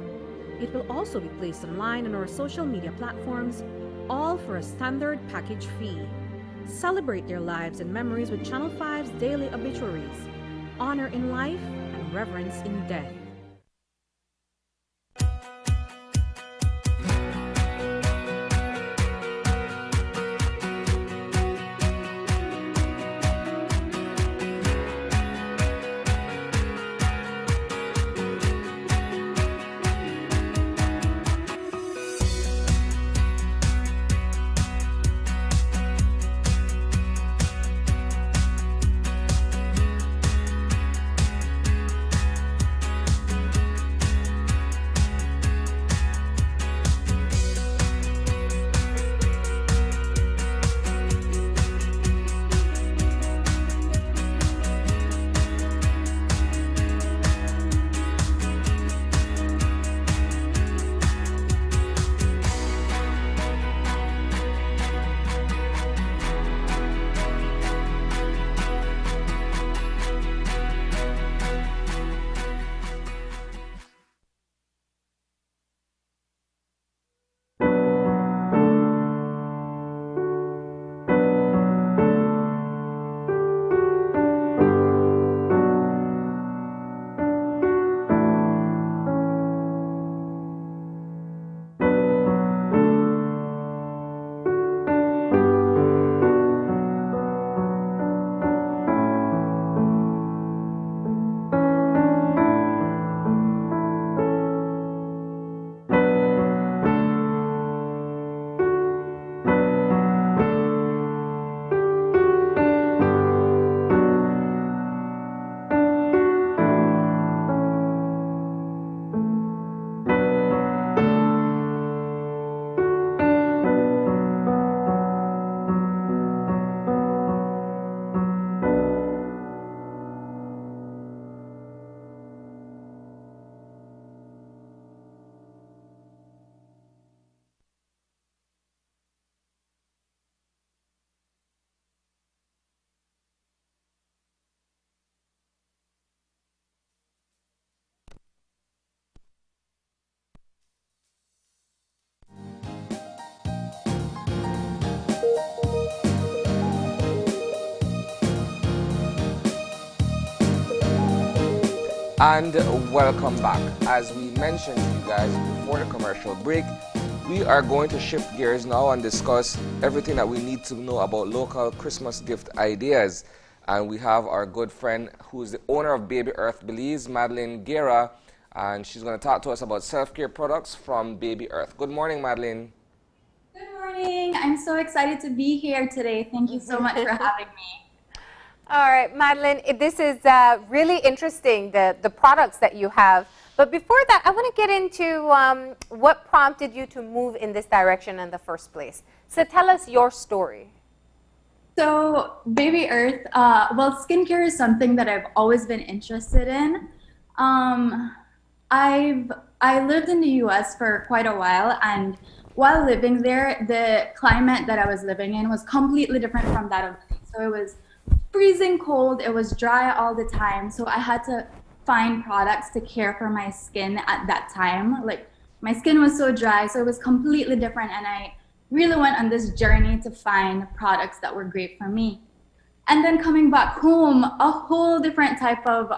It will also be placed online on our social media platforms, all for a standard package fee. Celebrate their lives and memories with Channel 5's Daily Obituaries. Honor in life and reverence in death. And welcome back. As we mentioned to you guys before the commercial break, we are going to shift gears now and discuss everything that we need to know about local Christmas gift ideas. And we have our good friend who is the owner of Baby Earth Belize, Madeline Guerra, and she's going to talk to us about self-care products from Baby Earth. Good morning, Madeline. Good morning. I'm so excited to be here today. Thank you so much for having me. All right, Madeline, this is really interesting, the products that you have. But before that, I want to get into what prompted you to move in this direction in the first place. So tell us your story. So Baby Earth, well, skincare is something that I've always been interested in. I lived in the US for quite a while, and while living there, the climate that I was living in was completely different from that of Belize. So it was freezing cold, it was dry all the time, so I had to find products to care for my skin at that time. Like, my skin was so dry, so it was completely different, and I really went on this journey to find products that were great for me. And then coming back home, a whole different type of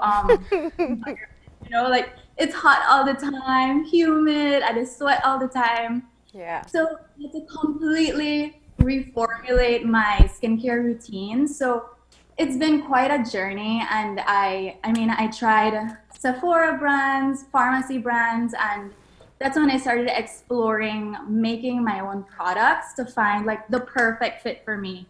you know, like, it's hot all the time, humid, I just sweat all the time. Yeah. So I had to completely reformulate my skincare routine. So it's been quite a journey, and I mean, I tried Sephora brands, pharmacy brands, and that's when I started exploring making my own products to find like the perfect fit for me.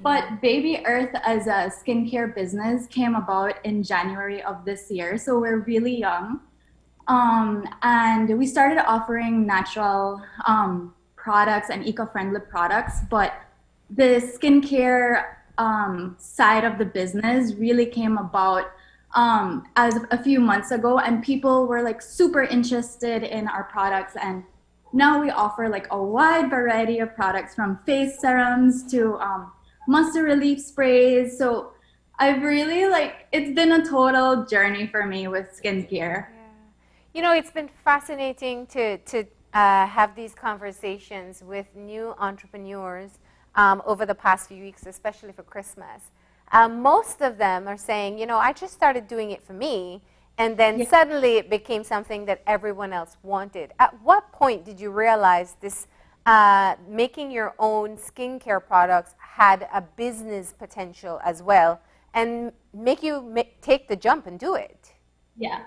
But Baby Earth as a skincare business came about in January of this year, so we're really young. And we started offering natural products and eco-friendly products, but the skincare side of the business really came about as a few months ago, and people were like super interested in our products, and now we offer like a wide variety of products from face serums to moisture relief sprays. So I've really it's been a total journey for me with skincare. You know, it's been fascinating to have these conversations with new entrepreneurs over the past few weeks, especially for Christmas. Most of them are saying, you know, I just started doing it for me, and then suddenly it became something that everyone else wanted. At what point did you realize this making your own skincare products had a business potential as well, and make you take the jump and do it? Yeah.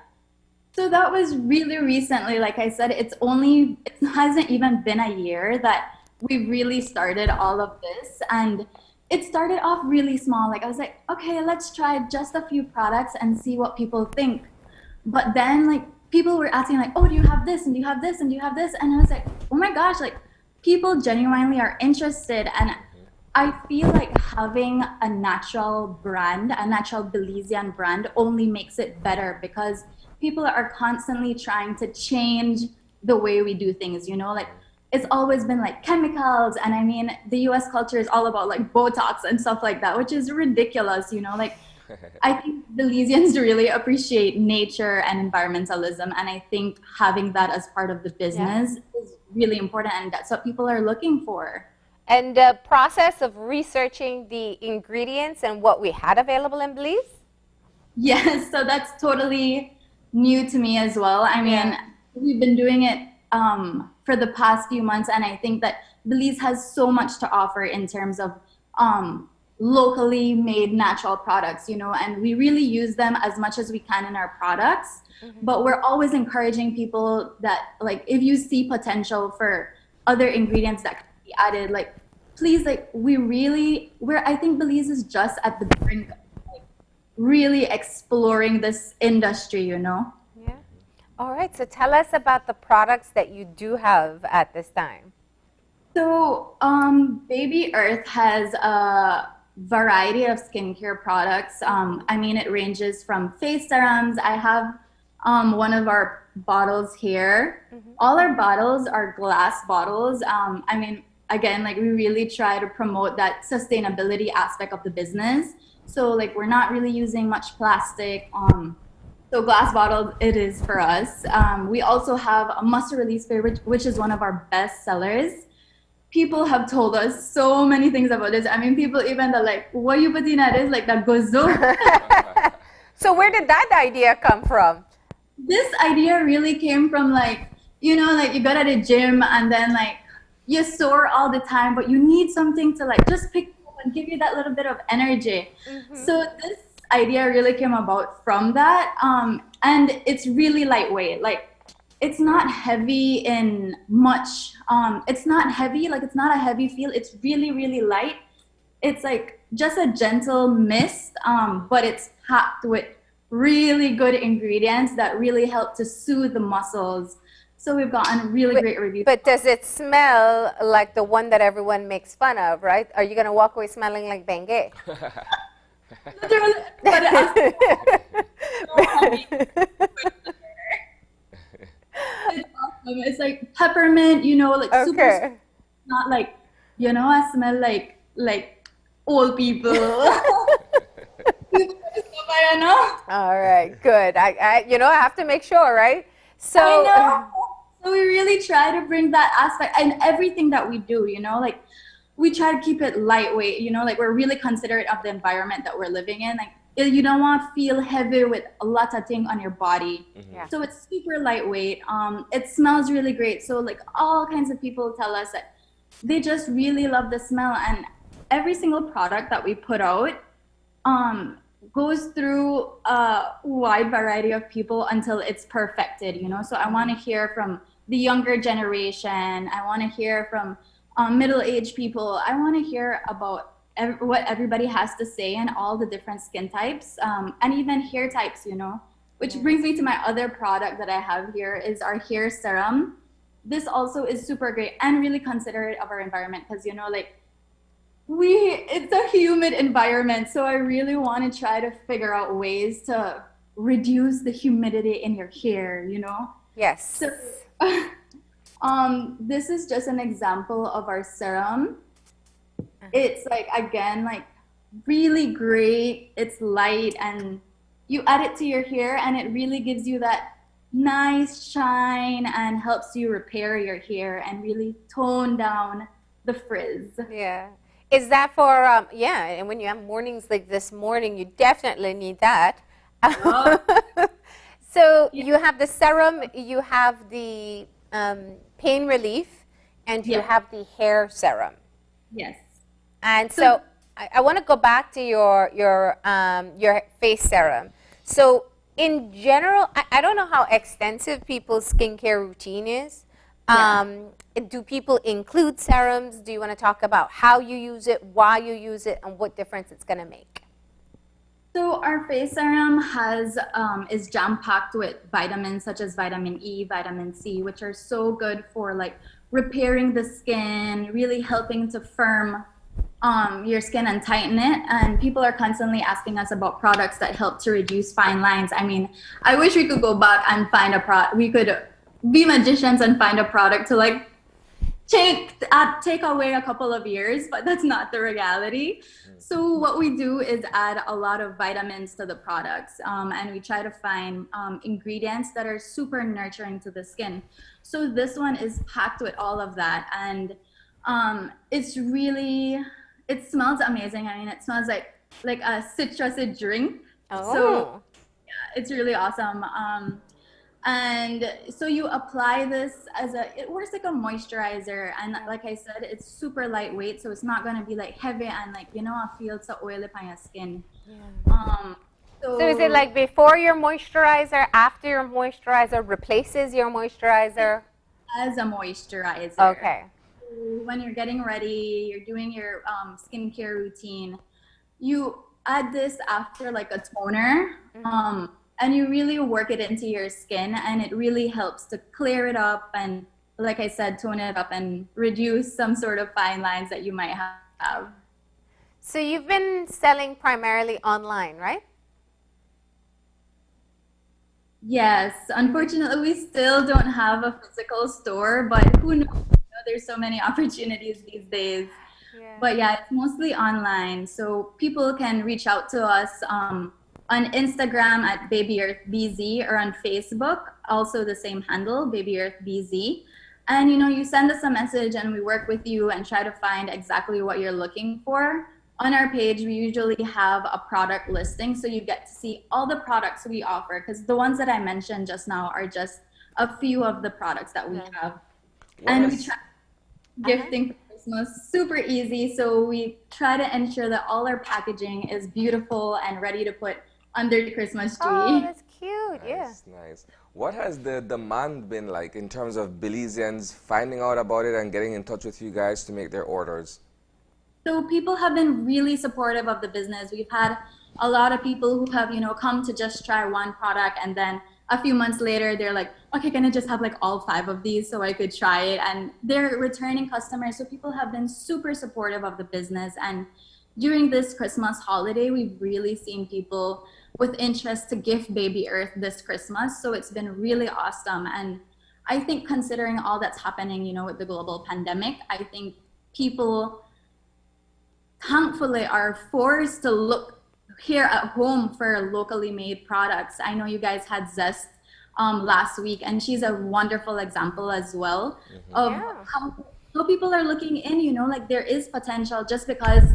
So that was really recently. Like I said, it hasn't even been a year that we really started all of this, and it started off really small. Like, I was like, okay, let's try just a few products and see what people think. But then like people were asking like, oh, do you have this, and do you have this, and do you have this? And I was like, oh my gosh, like people genuinely are interested. And I feel like having a natural brand, a natural Belizean brand, only makes it better, because people are constantly trying to change the way we do things, you know, like it's always been like chemicals. And I mean, the US culture is all about like Botox and stuff like that, which is ridiculous, you know, like I think Belizeans really appreciate nature and environmentalism. And I think having that as part of the business is really important, and that's what people are looking for. And the process of researching the ingredients and what we had available in Belize? Yes, so that's totally new to me as well. I mean, we've been doing it for the past few months, and I think that Belize has so much to offer in terms of locally made natural products, you know, and we really use them as much as we can in our products. But we're always encouraging people that, like, if you see potential for other ingredients that can be added, like, please, like, I think Belize is just at the brink of like really exploring this industry, you know? Yeah. All right, so tell us about the products that you do have at this time. So Baby Earth has a variety of skincare products. I mean, it ranges from face serums. I have one of our bottles here. All our bottles are glass bottles. I mean, again, like, we really try to promote that sustainability aspect of the business. So like, we're not really using much plastic. So glass bottles, it is for us. We also have a mustard release spray, which is one of our best sellers. People have told us so many things about this. I mean, people even are like, what you put in that is like that gozo. So where did that idea come from? This idea really came from like, you know, like you go to the gym and then like you're sore all the time, but you need something to like just pick up and give you that little bit of energy. So this idea really came about from that. And it's really lightweight. Like it's not heavy in much. It's not heavy, like it's not a heavy feel. It's really, really light. It's like just a gentle mist, but it's packed with really good ingredients that really help to soothe the muscles. So we've gotten really great reviews. But does it smell like the one that everyone makes fun of, right? Are you going to walk away smelling like Bengay? Literally, but it's awesome. It's like peppermint, you know, like super, not like, you know, I smell like old people. All right, good. I you know, I have to make sure, right? So I know. So we really try to bring that aspect in everything that we do, you know, like we try to keep it lightweight, you know, like we're really considerate of the environment that we're living in. Like you don't want to feel heavy with a lot of things on your body. So it's super lightweight. It smells really great. So like all kinds of people tell us that they just really love the smell, and every single product that we put out goes through a wide variety of people until it's perfected, you know. So I want to hear from the younger generation. I want to hear from middle-aged people. I want to hear about what everybody has to say and all the different skin types, and even hair types, you know. Which brings me to my other product that I have here is our hair serum. This also is super great and really considerate of our environment because, you know, like it's a humid environment, so I really want to try to figure out ways to reduce the humidity in your hair, you know? Yes. So, this is just an example of our serum. It's like, again, like really great. It's light and you add it to your hair and it really gives you that nice shine and helps you repair your hair and really tone down the frizz. Yeah. Is that for, and when you have mornings like this morning, you definitely need that. So you have the serum, you have the pain relief, and you have the hair serum. Yes. And so I want to go back to your face serum. So in general, I don't know how extensive people's skincare routine is. Do people include serums? Do you want to talk about how you use it, why you use it, and what difference it's going to make? So our face serum is jam-packed with vitamins such as vitamin E, vitamin C, which are so good for like repairing the skin, really helping to firm your skin and tighten it. And people are constantly asking us about products that help to reduce fine lines. I mean, I wish we could go back and find a product. We could be magicians and find a product to like take away a couple of years, but that's not the reality. So what we do is add a lot of vitamins to the products, and we try to find ingredients that are super nurturing to the skin. So this one is packed with all of that, and it smells amazing. I mean, it smells like a citrusy drink. So yeah, it's really awesome. And so you apply this it works like a moisturizer, and like I said, it's super lightweight, so it's not going to be like heavy and like, you know, I feel so oily on your skin. So is it like before your moisturizer, after your moisturizer, replaces your moisturizer? As a moisturizer. Okay. When you're getting ready, you're doing your skincare routine, you add this after like a toner. And you really work it into your skin, and it really helps to clear it up and, like I said, tone it up and reduce some sort of fine lines that you might have. So you've been selling primarily online, right? Yes. Unfortunately, we still don't have a physical store, but who knows? You know, there's so many opportunities these days. But yeah, it's mostly online. So people can reach out to us on Instagram at BabyEarthBZ, or on Facebook, also the same handle, BabyEarthBZ. And, you know, you send us a message and we work with you and try to find exactly what you're looking for. on our page, we usually have a product listing. So you get to see all the products we offer, because the ones that I mentioned just now are just a few of the products that we have. And we try gifting for Christmas, super easy. So we try to ensure that all our packaging is beautiful and ready to put under the Christmas tree. Oh, that's cute. Nice, nice. What has the demand been like in terms of Belizeans finding out about it and getting in touch with you guys to make their orders? So people have been really supportive of the business. We've had a lot of people who have, come to just try one product, and then a few months later, they're like, okay, can I just have like all 5 of these so I could try it? And they're returning customers. So people have been super supportive of the business. And during this Christmas holiday, we've really seen people with interest to gift Baby Earth this Christmas. So it's been really awesome. And I think considering all that's happening, with the global pandemic, I think people thankfully are forced to look here at home for locally made products. I know you guys had Zest last week, and she's a wonderful example as well of how people are looking in, like there is potential. Just because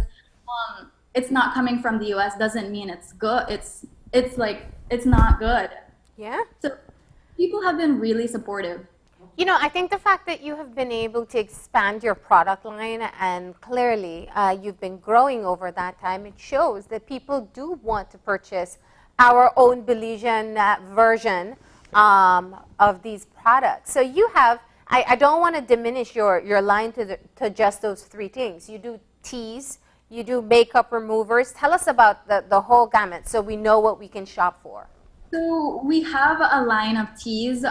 it's not coming from the US doesn't mean it's good. It's like, it's not good. Yeah. So people have been really supportive. I think the fact that you have been able to expand your product line, and clearly you've been growing over that time, it shows that people do want to purchase our own Belizean version of these products. So you have, I don't want to diminish your line to just those 3 things. You do teas, you do makeup removers. Tell us about the whole gamut so we know what we can shop for. So we have a line of teas.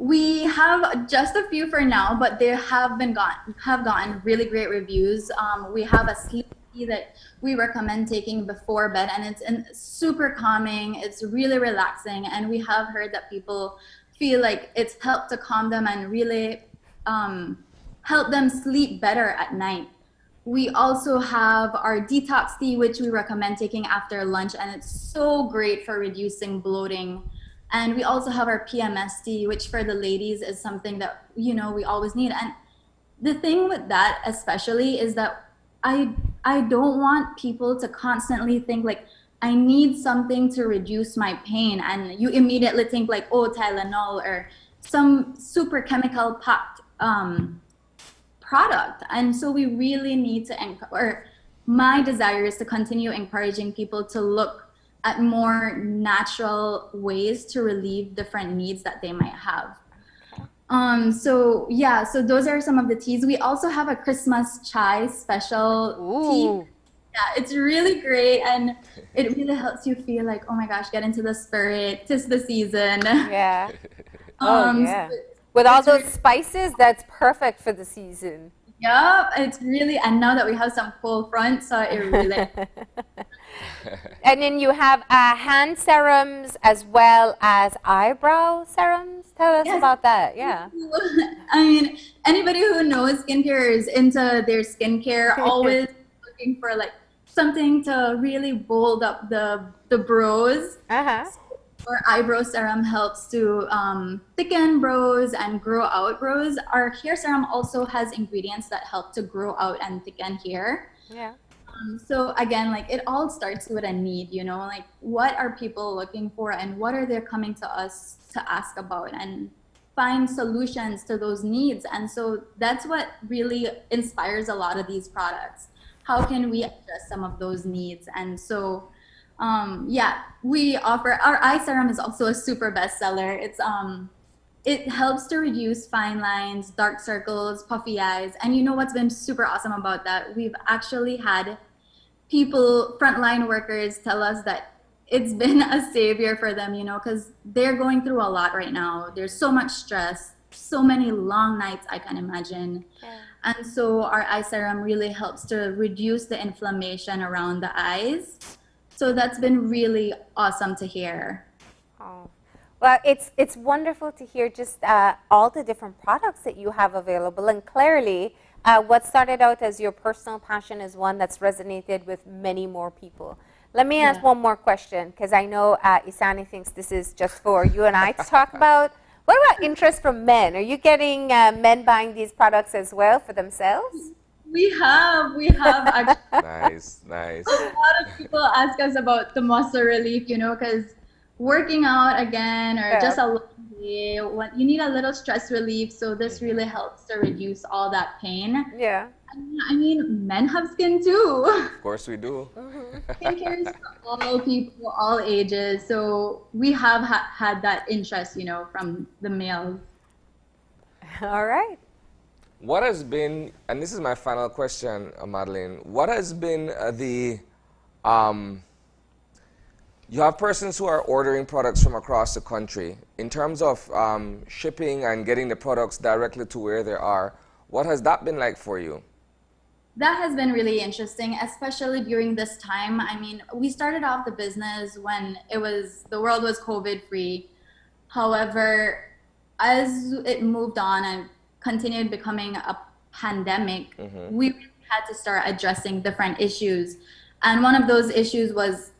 We have just a few for now, but they have gotten really great reviews. We have a sleep tea that we recommend taking before bed, and it's super calming. It's really relaxing, and we have heard that people feel like it's helped to calm them and really help them sleep better at night. We also have our detox tea, which we recommend taking after lunch, and it's so great for reducing bloating. And we also have our PMS tea, which for the ladies is something that, we always need. And the thing with that especially is that I don't want people to constantly think like, I need something to reduce my pain. And you immediately think like, oh, Tylenol or some super chemical packed product. And so we really need to, or my desire is to continue encouraging people to look at more natural ways to relieve different needs that they might have. So those are some of the teas. We also have a Christmas chai special tea. Yeah, it's really great, and it really helps you feel like, oh my gosh, get into the spirit. 'Tis the season. Yeah. Yeah. With all those spices, that's perfect for the season. Yeah, it's really, and now that we have some cold front, so it really. And then you have hand serums as well as eyebrow serums. Tell us about that. Yeah. I mean, anybody who knows skincare is into their skincare, always looking for like something to really bold up the brows. Our eyebrow serum helps to thicken brows and grow out brows. Our hair serum also has ingredients that help to grow out and thicken hair. Yeah. So again, like it all starts with a need, like what are people looking for and what are they coming to us to ask about, and find solutions to those needs. And so that's what really inspires a lot of these products. How can we address some of those needs? And so we offer our eye serum is also a super bestseller. It helps to reduce fine lines, dark circles, puffy eyes. And what's been super awesome about that? We've actually had people, frontline workers, tell us that it's been a savior for them, because they're going through a lot right now. There's so much stress, so many long nights, I can imagine. Yeah. And so our eye serum really helps to reduce the inflammation around the eyes. So that's been really awesome to hear. Oh, well, it's wonderful to hear just all the different products that you have available. And clearly, what started out as your personal passion is one that's resonated with many more people. Let me ask one more question, because I know Isani thinks this is just for you and I to talk about. What about interest from men? Are you getting men buying these products as well for themselves? We have actually. Nice, nice. A lot of people ask us about the muscle relief, because working out again or just a long day, you need a little stress relief. So this really helps to reduce all that pain. Yeah. I mean, men have skin too. Of course we do. Skincare is for all people, all ages. So we have had that interest, from the males. All right. What has been, and this is my final question, Madeline, what has been you have persons who are ordering products from across the country. In terms of shipping and getting the products directly to where they are, what has that been like for you? That has been really interesting, especially during this time. I mean, we started off the business when the world was COVID-free. However, as it moved on and continued becoming a pandemic, we had to start addressing different issues. And one of those issues was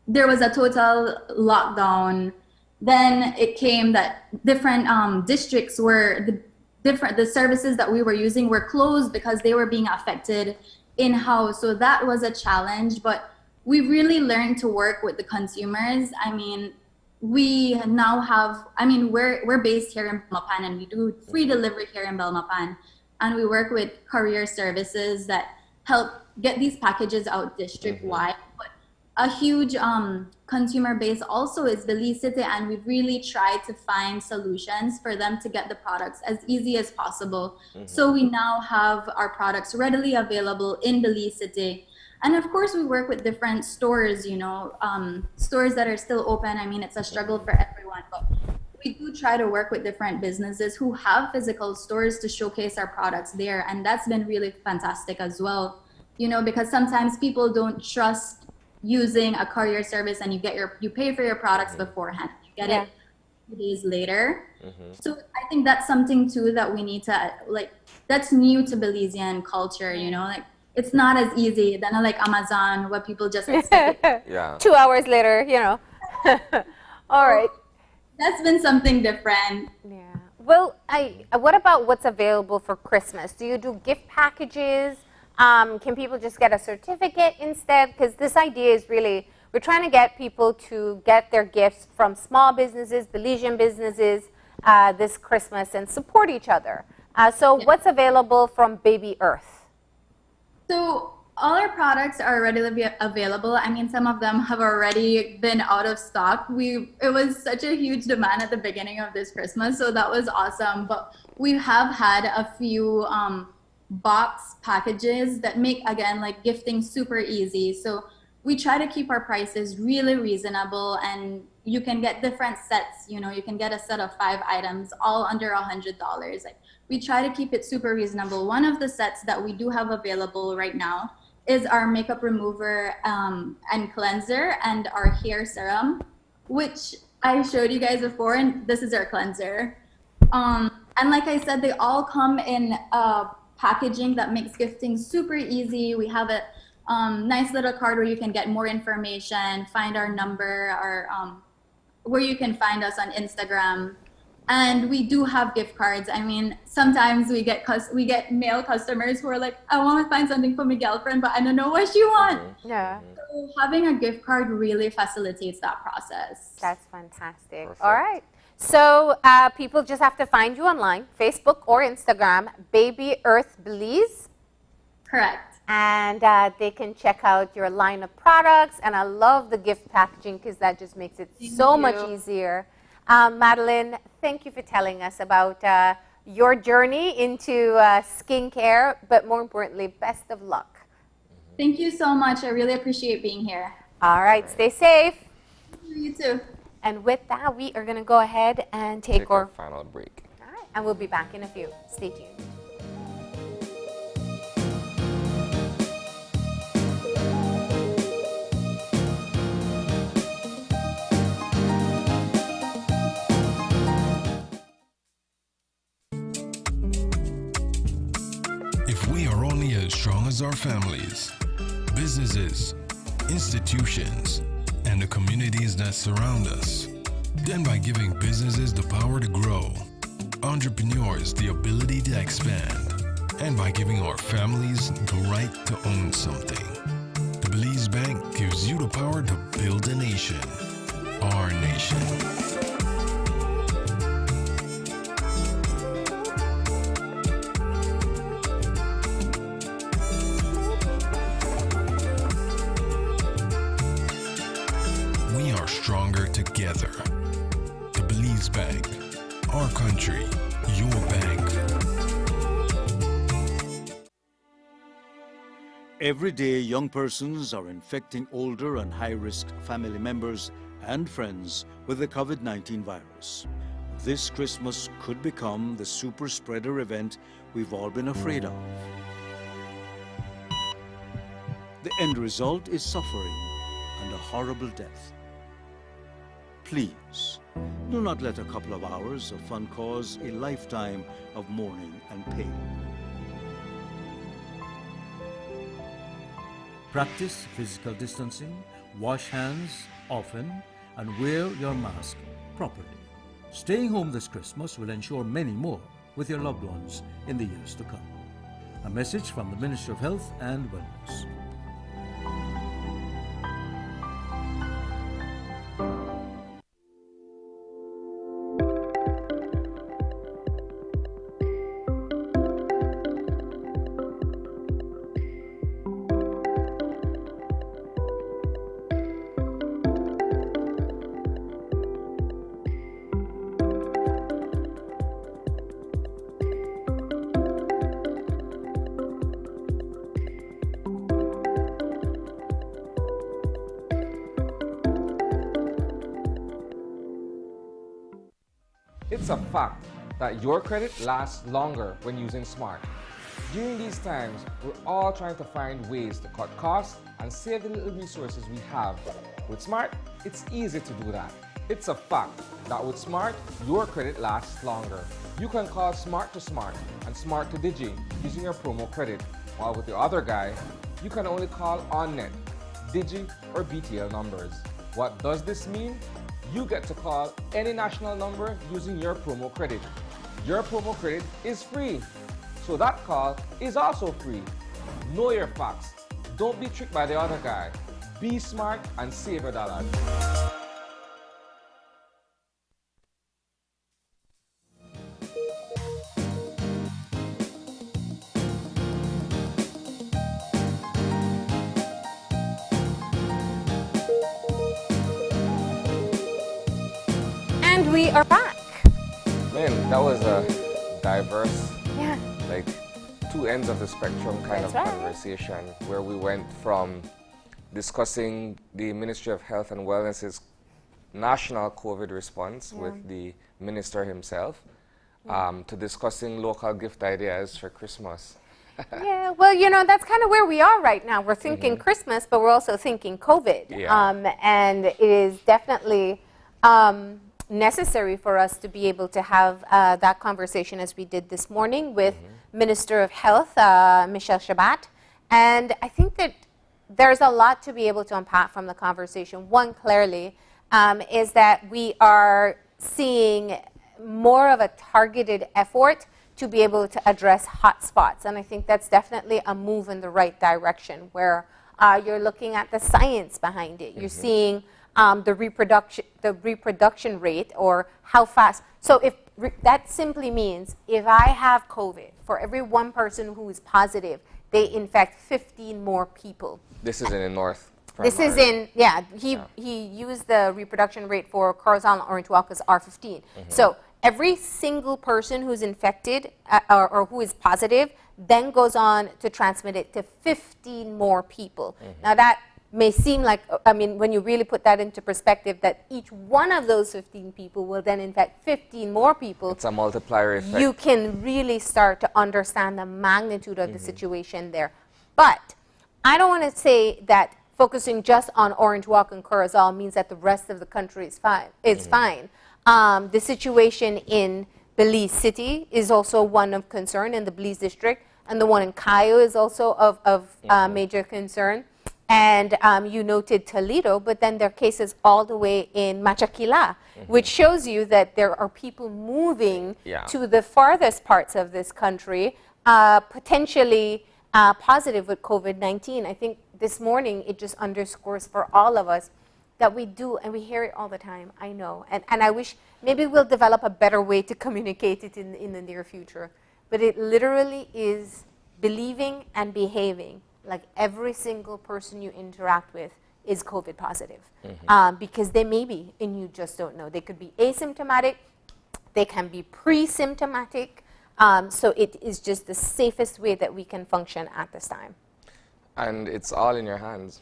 there was a total lockdown. Then it came that different districts were the services that we were using were closed because they were being affected in-house. So that was a challenge, but we really learned to work with the consumers. I mean, we now have, we're based here in Belmapan and we do free delivery here in Belmapan. And we work with courier services that help get these packages out district-wide. But a huge consumer base also is Belize City, and we've really tried to find solutions for them to get the products as easy as possible. So we now have our products readily available in Belize City. And of course, we work with different stores, stores that are still open. I mean, it's a struggle for everyone, but we do try to work with different businesses who have physical stores to showcase our products there. And that's been really fantastic as well, because sometimes people don't trust using a courier service and you pay for your products beforehand. You get it 2 days later. So I think that's something too that we need to, that's new to Belizean culture, it's not as easy than like Amazon where people just expect it. 2 hours later, All right. That's been something different. Yeah. Well, what about what's available for Christmas? Do you do gift packages? Can people just get a certificate instead? Because this idea is really, we're trying to get people to get their gifts from small businesses, Belizean businesses this Christmas and support each other. So what's available from Baby Earth? So all our products are readily available. I mean, some of them have already been out of stock. It was such a huge demand at the beginning of this Christmas, so that was awesome. But we have had a few box packages that make, again, like gifting super easy. So we try to keep our prices really reasonable, and you can get different sets. You can get a set of 5 items all under $100. We try to keep it super reasonable. One of the sets that we do have available right now is our makeup remover and cleanser and our hair serum, which I showed you guys before, and this is our cleanser. And like I said, they all come in packaging that makes gifting super easy. We have a nice little card where you can get more information, find our number, where you can find us on Instagram. And we do have gift cards. I mean, sometimes we get male customers who are like, I want to find something for my girlfriend, but I don't know what she wants. Yeah. So having a gift card really facilitates that process. That's fantastic. Perfect. All right. So people just have to find you online, Facebook or Instagram, Baby Earth Belize. Correct. And they can check out your line of products. And I love the gift packaging because that just makes it so much easier. Madeline, thank you for telling us about your journey into skincare, but more importantly, best of luck. Thank you so much. I really appreciate being here. All right, stay safe. You too. And with that, we are going to go ahead and take our final break. All right, and we'll be back in a few. Stay tuned. If we are only as strong as our families, businesses, institutions, and the communities that surround us, then by giving businesses the power to grow, entrepreneurs the ability to expand, and by giving our families the right to own something. The Belize Bank gives you the power to build a nation, our nation. We are stronger together. The Belize Bank, our country, your bank. Every day, young persons are infecting older and high-risk family members and friends with the COVID-19 virus. This Christmas could become the super spreader event we've all been afraid of. The end result is suffering and a horrible death. Please, do not let a couple of hours of fun cause a lifetime of mourning and pain. Practice physical distancing, wash hands often, and wear your mask properly. Staying home this Christmas will ensure many more with your loved ones in the years to come. A message from the Ministry of Health and Wellness. It's a fact that your credit lasts longer when using Smart. During these times, we're all trying to find ways to cut costs and save the little resources we have. With Smart, it's easy to do that. It's a fact that with Smart, your credit lasts longer. You can call Smart to Smart and Smart to Digi using your promo credit, while with the other guy, you can only call on-net, Digi, or BTL numbers. What does this mean? You get to call any national number using your promo credit. Your promo credit is free, so that call is also free. Know your facts. Don't be tricked by the other guy. Be smart and save your dollars. And we are back. Man, that was a diverse, Yeah. like two ends of the spectrum kind That's of right. conversation, where we went from discussing the Ministry of Health and Wellness's national COVID response Yeah. with the minister himself, to discussing local gift ideas for Christmas. Yeah, well, you know, that's kind of where we are right now. We're thinking Christmas, but we're also thinking COVID. Yeah. And it is definitely necessary for us to be able to have that conversation as we did this morning with Minister of Health, Michelle Shabat. And I think that there's a lot to be able to unpack from the conversation. One, clearly, is that we are seeing more of a targeted effort to be able to address hotspots. And I think that's definitely a move in the right direction, where you're looking at the science behind it. You're seeing the reproduction rate, or how fast. So if that simply means if I have COVID, for every one person who is positive, they infect 15 more people. This is in the north. This is primarily. in, he used the reproduction rate for Corazon Orange Walk as R15. So every single person who's infected or who is positive then goes on to transmit it to 15 more people. Now that may seem like, I mean, when you really put that into perspective, that each one of those 15 people will then infect 15 more people. It's a multiplier effect. You can really start to understand the magnitude of the situation there. But I don't want to say that focusing just on Orange Walk and Curacao means that the rest of the country is fine. The situation in Belize City is also one of concern in the Belize district, and the one in Cayo is also of major concern. And you noted Toledo, but then there are cases all the way in Machaquila, which shows you that there are people moving to the farthest parts of this country potentially positive with COVID-19. I think this morning it just underscores for all of us that we do, and we hear it all the time, I know. And I wish maybe we'll develop a better way to communicate it in the near future. But it literally is believing and behaving like every single person you interact with is COVID positive. Because they may be, and you just don't know. They could be asymptomatic, they can be pre-symptomatic. So it is just the safest way that we can function at this time. And it's all in your hands.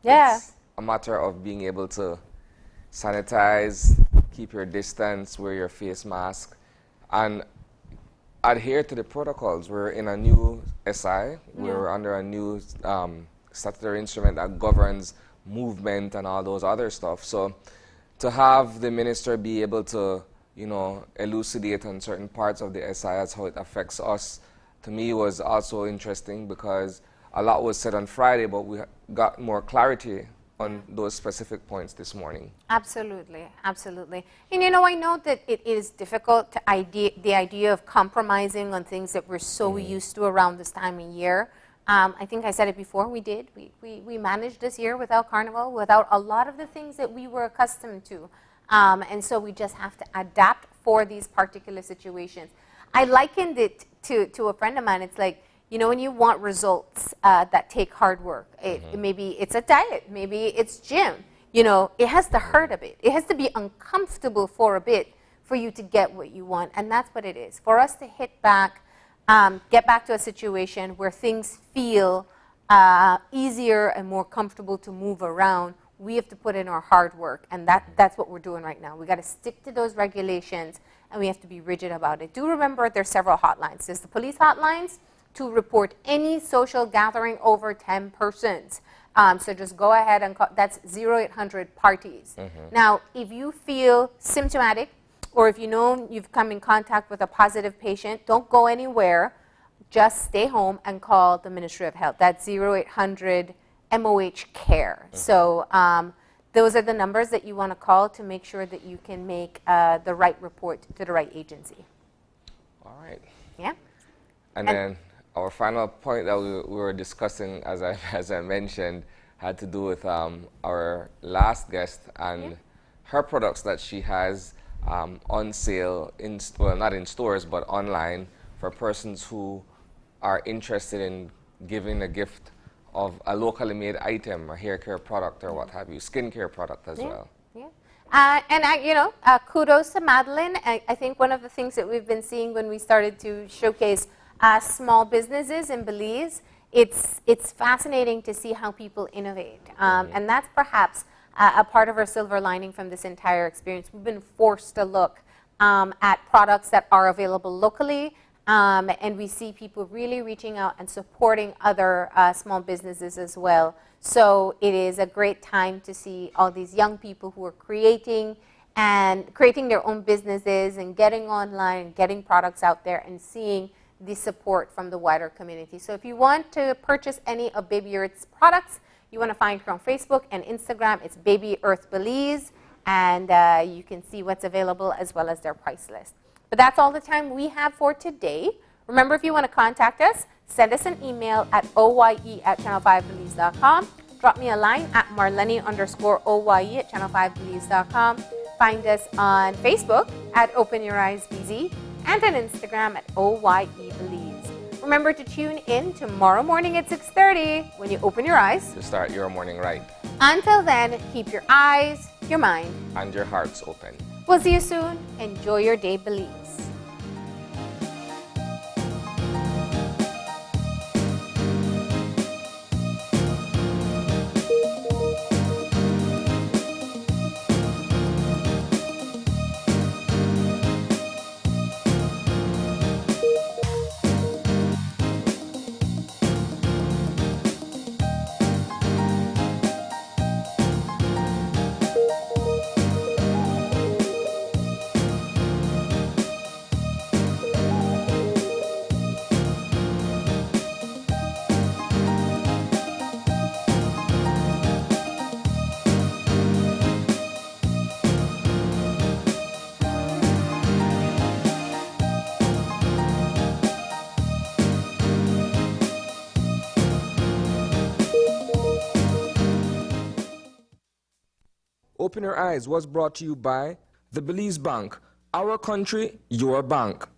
Yeah. It's a matter of being able to sanitize, keep your distance, wear your face mask, and adhere to the protocols. We're in a new SI. We're under a new statutory instrument that governs movement and all those other stuff. So to have the minister be able to, you know, elucidate on certain parts of the SI as how it affects us, to me was also interesting, because a lot was said on Friday, but we got more clarity on those specific points this morning. Absolutely, absolutely. And you know, I know that it is difficult to the idea of compromising on things that we're so used to around this time of year. I think I said it before, we did. We managed this year without Carnival, without a lot of the things that we were accustomed to. And so we just have to adapt for these particular situations. I likened it to a friend of mine. It's like, you know, when you want results that take hard work, maybe it's a diet, maybe it's gym, you know, it has to hurt a bit. It has to be uncomfortable for a bit for you to get what you want. And that's what it is. For us to hit back, get back to a situation where things feel easier and more comfortable to move around, we have to put in our hard work. And that's what we're doing right now. We got to stick to those regulations, and we have to be rigid about it. Do remember there's several hotlines. There's the police hotlines to report any social gathering over 10 persons. So just go ahead and call, that's 0800 parties. Now, if you feel symptomatic, or if you know you've come in contact with a positive patient, don't go anywhere. Just stay home and call the Ministry of Health. That's 0800 MOH CARE. So those are the numbers that you want to call to make sure that you can make the right report to the right agency. All right. Yeah. And then our final point that we were discussing, as I mentioned, had to do with our last guest and her products that she has on sale, well, not in stores, but online, for persons who are interested in giving a gift of a locally made item, a hair care product or what have you, skincare product as well. And kudos to Madeline. I think one of the things that we've been seeing when we started to showcase small businesses in Belize, it's fascinating to see how people innovate. And that's perhaps a part of our silver lining from this entire experience. We've been forced to look at products that are available locally, and we see people really reaching out and supporting other small businesses as well. So it is a great time to see all these young people who are creating their own businesses and getting online and getting products out there and seeing the support from the wider community. So if you want to purchase any of Baby Earth's products, you want to find her on Facebook and Instagram. It's Baby Earth Belize, and you can see what's available as well as their price list. But that's all the time we have for today. Remember, if you want to contact us, send us an email at oye@channel5belize.com. Drop me a line at marlene_oye at channel5belize.com. Find us on Facebook at Open Your Eyes BZ and on Instagram at OYEBelize. Remember to tune in tomorrow morning at 6:30 when you open your eyes To start your morning right. Until then, keep your eyes, your mind, And your hearts open. We'll see you soon. Enjoy your day, Belize. Open Your Eyes was brought to you by the Belize Bank. Our country, your bank.